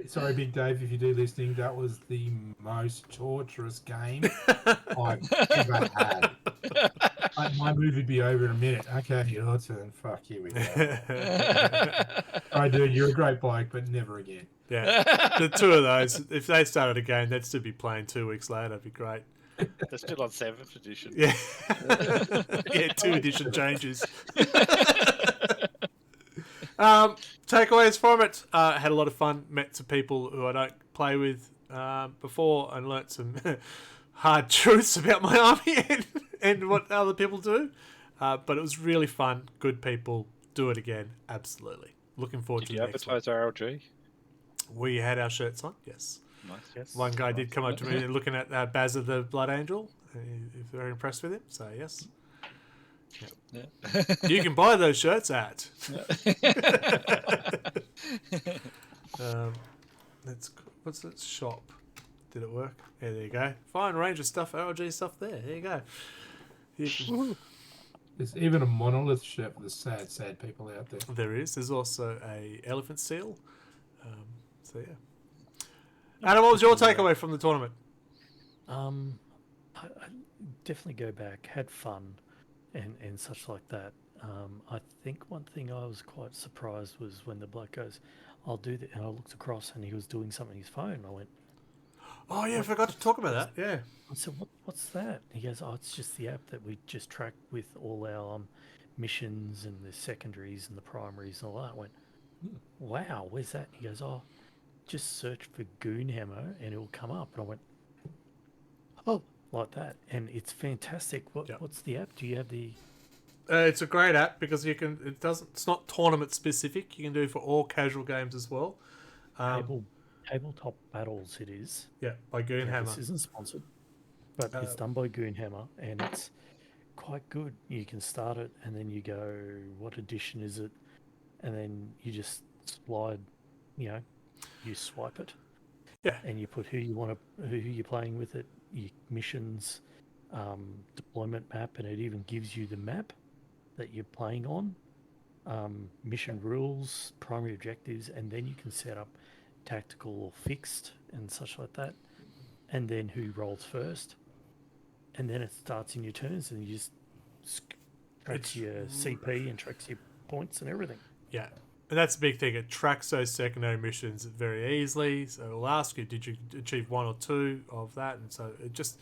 Sorry, Big Dave, if you do listening, that was the most torturous game I've ever had. My move would be over in a minute. Okay, your turn. Fuck, here we go. I do. You're a great bloke, but never again. Yeah. The two of those, if they started a game, they'd still be playing 2 weeks later. It'd be great. They're still on 7th edition. Yeah. Yeah, 2 edition changes. Takeaways from it. Had a lot of fun. Met some people who I don't play with before and learnt some hard truths about my army and what other people do. But it was really fun. Good people. Do it again. Absolutely. Looking forward Did to you the next one. advertise RLG? We had our shirts on, yes. Nice. Yes. One guy did come up to me looking at Baz of the Blood Angel. He's very impressed with him, so yes. Yeah. You can buy those shirts at. What's that shop? Did it work? Yeah, there you go. Fine range of stuff, RLG stuff there. There you go. You can- There's even a monolith shirt for the sad people out there. There is. There's also a elephant seal. So yeah. Adam, what was your takeaway from the tournament? I definitely go back. Had fun, and such like that. I think one thing I was quite surprised was when the bloke goes, "I'll do that," and I looked across and he was doing something on his phone. I went, Oh yeah, I forgot to talk about that. Yeah. I said, what's that? He goes, "Oh, it's just the app that we just track with all our missions and the secondaries and the primaries and all that." I went, "Wow, where's that?" He goes, "Oh, just search for Goonhammer and it'll come up." And I went, "Oh, like that." And it's fantastic. What's the app? Do you have the... It's a great app because it's not tournament specific. You can do it for all casual games as well. Tabletop Battles it is. Yeah, by Yeah, Goonhammer. this isn't sponsored, but it's done by Goonhammer and it's quite good. You can start it and then you go, what edition is it? And then you just slide, you swipe it. Yeah. And you put who you're playing with it, your missions, deployment map, and it even gives you the map that you're playing on, mission rules, primary objectives, and then you can set up tactical or fixed and such like that, and then who rolls first, and then it starts in your turns, and you just tracks your CP and tracks your points and everything. Yeah. And that's the big thing. It tracks those secondary missions very easily. So it'll ask you, did you achieve 1 or 2 of that? And so it just,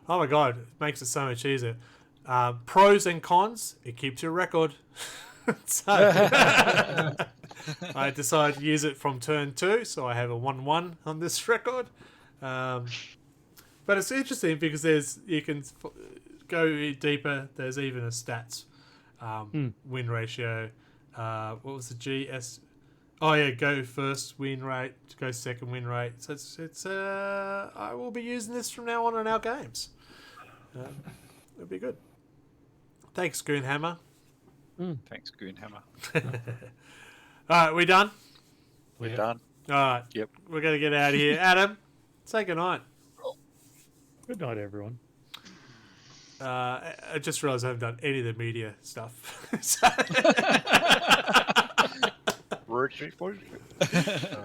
oh my God, it makes it so much easier. Pros and cons, it keeps your record. So I decided to use it from turn 2, so I have a 1-1 on this record. But it's interesting because you can go deeper. There's even a stats win ratio. What was the GS? Oh yeah, go first win rate, go second win rate. So it's I will be using this from now on in our games. It'll be good. Thanks, Goonhammer. Thanks, Goonhammer. All right, we done? We're done. All right. Yep. We're going to get out of here. Adam, say goodnight. Good night, everyone. I just realised I haven't done any of the media stuff. So-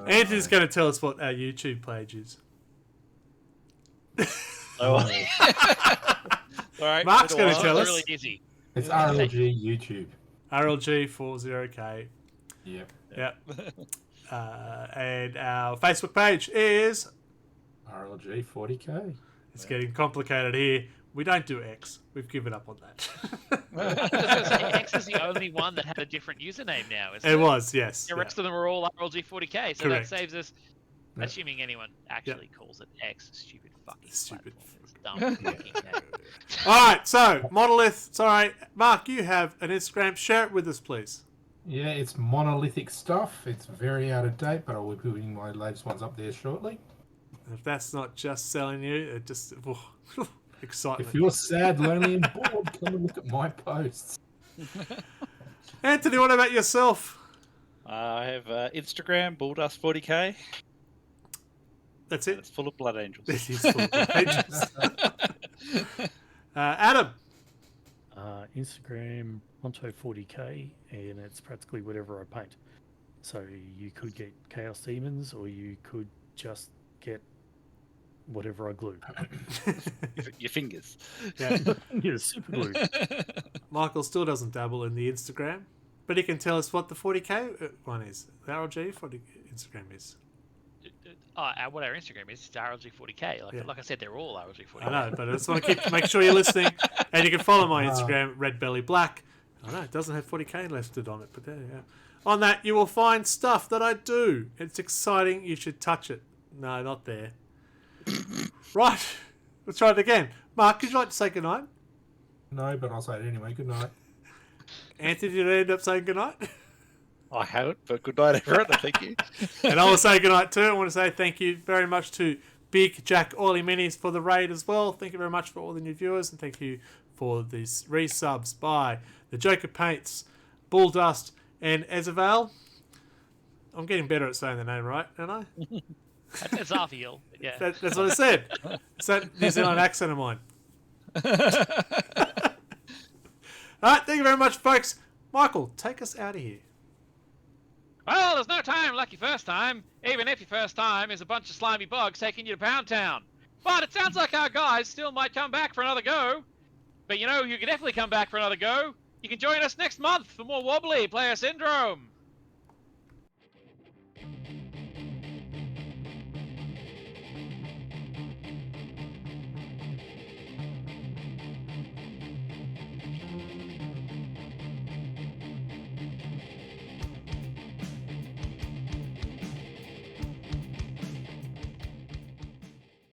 Anthony's going to tell us what our YouTube page is. All right. Mark's going to tell us. Really easy. It's RLG YouTube. RLG40K. Yep. Yeah. And our Facebook page is... RLG 40k. It's getting complicated here. We don't do X. We've given up on that. I was going to say, X is the only one that had a different username now, isn't it? It was, yes. The rest of them are all RLG40k, so Correct. that saves us, Yeah. assuming anyone actually calls it X, stupid fucking Stupid platform. It's dumb fucking name. All right, so Monolith. Sorry, Mark, you have an Instagram. Share it with us, please. Yeah, it's monolithic stuff. It's very out of date, but I will be putting my latest ones up there shortly. If that's not just selling you, it just excitement. If you're sad, lonely, and bored, come and look at my posts. Anthony, what about yourself? I have Instagram, Bulldust40k. That's And it. it's full of blood angels. This is full of pages. Adam. Instagram Monto40k, and it's practically whatever I paint. So you could get Chaos Demons, or you could just get whatever I glue. Your fingers. Yeah. Yeah, super glue. Michael still doesn't dabble in the Instagram, but he can tell us what the 40k one is. The RLG 40 Instagram is. What our Instagram is, it's RLG40k. Like I said, they're all RLG40k. I know, but I just want to make sure you're listening. And you can follow my Instagram, Red Belly Black. I know, it doesn't have 40k listed on it, but there you go. On that, you will find stuff that I do. It's exciting. You should touch it. No, not there. Right. Let's try it again. Mark, would you like to say goodnight? No, but I'll say it anyway. Good night. Anthony, did you end up saying goodnight? I haven't, but good night, everyone. Thank you. And I will say goodnight too. I want to say thank you very much to Big Jack Oily Minis for the raid as well. Thank you very much for all the new viewers, and thank you for these resubs by the Joker Paints, Bull Dust, and Ezeval. I'm getting better at saying the name right, aren't I? That's Zarfiel. Yeah. That's what I said. It's that New Zealand accent of mine. All right, thank you very much, folks. Michael, take us out of here. Well, there's no time like your first time, even if your first time is a bunch of slimy bugs taking you to Pound Town. But it sounds like our guys still might come back for another go. But you know, you can definitely come back for another go. You can join us next month for more Wobbly Player Syndrome.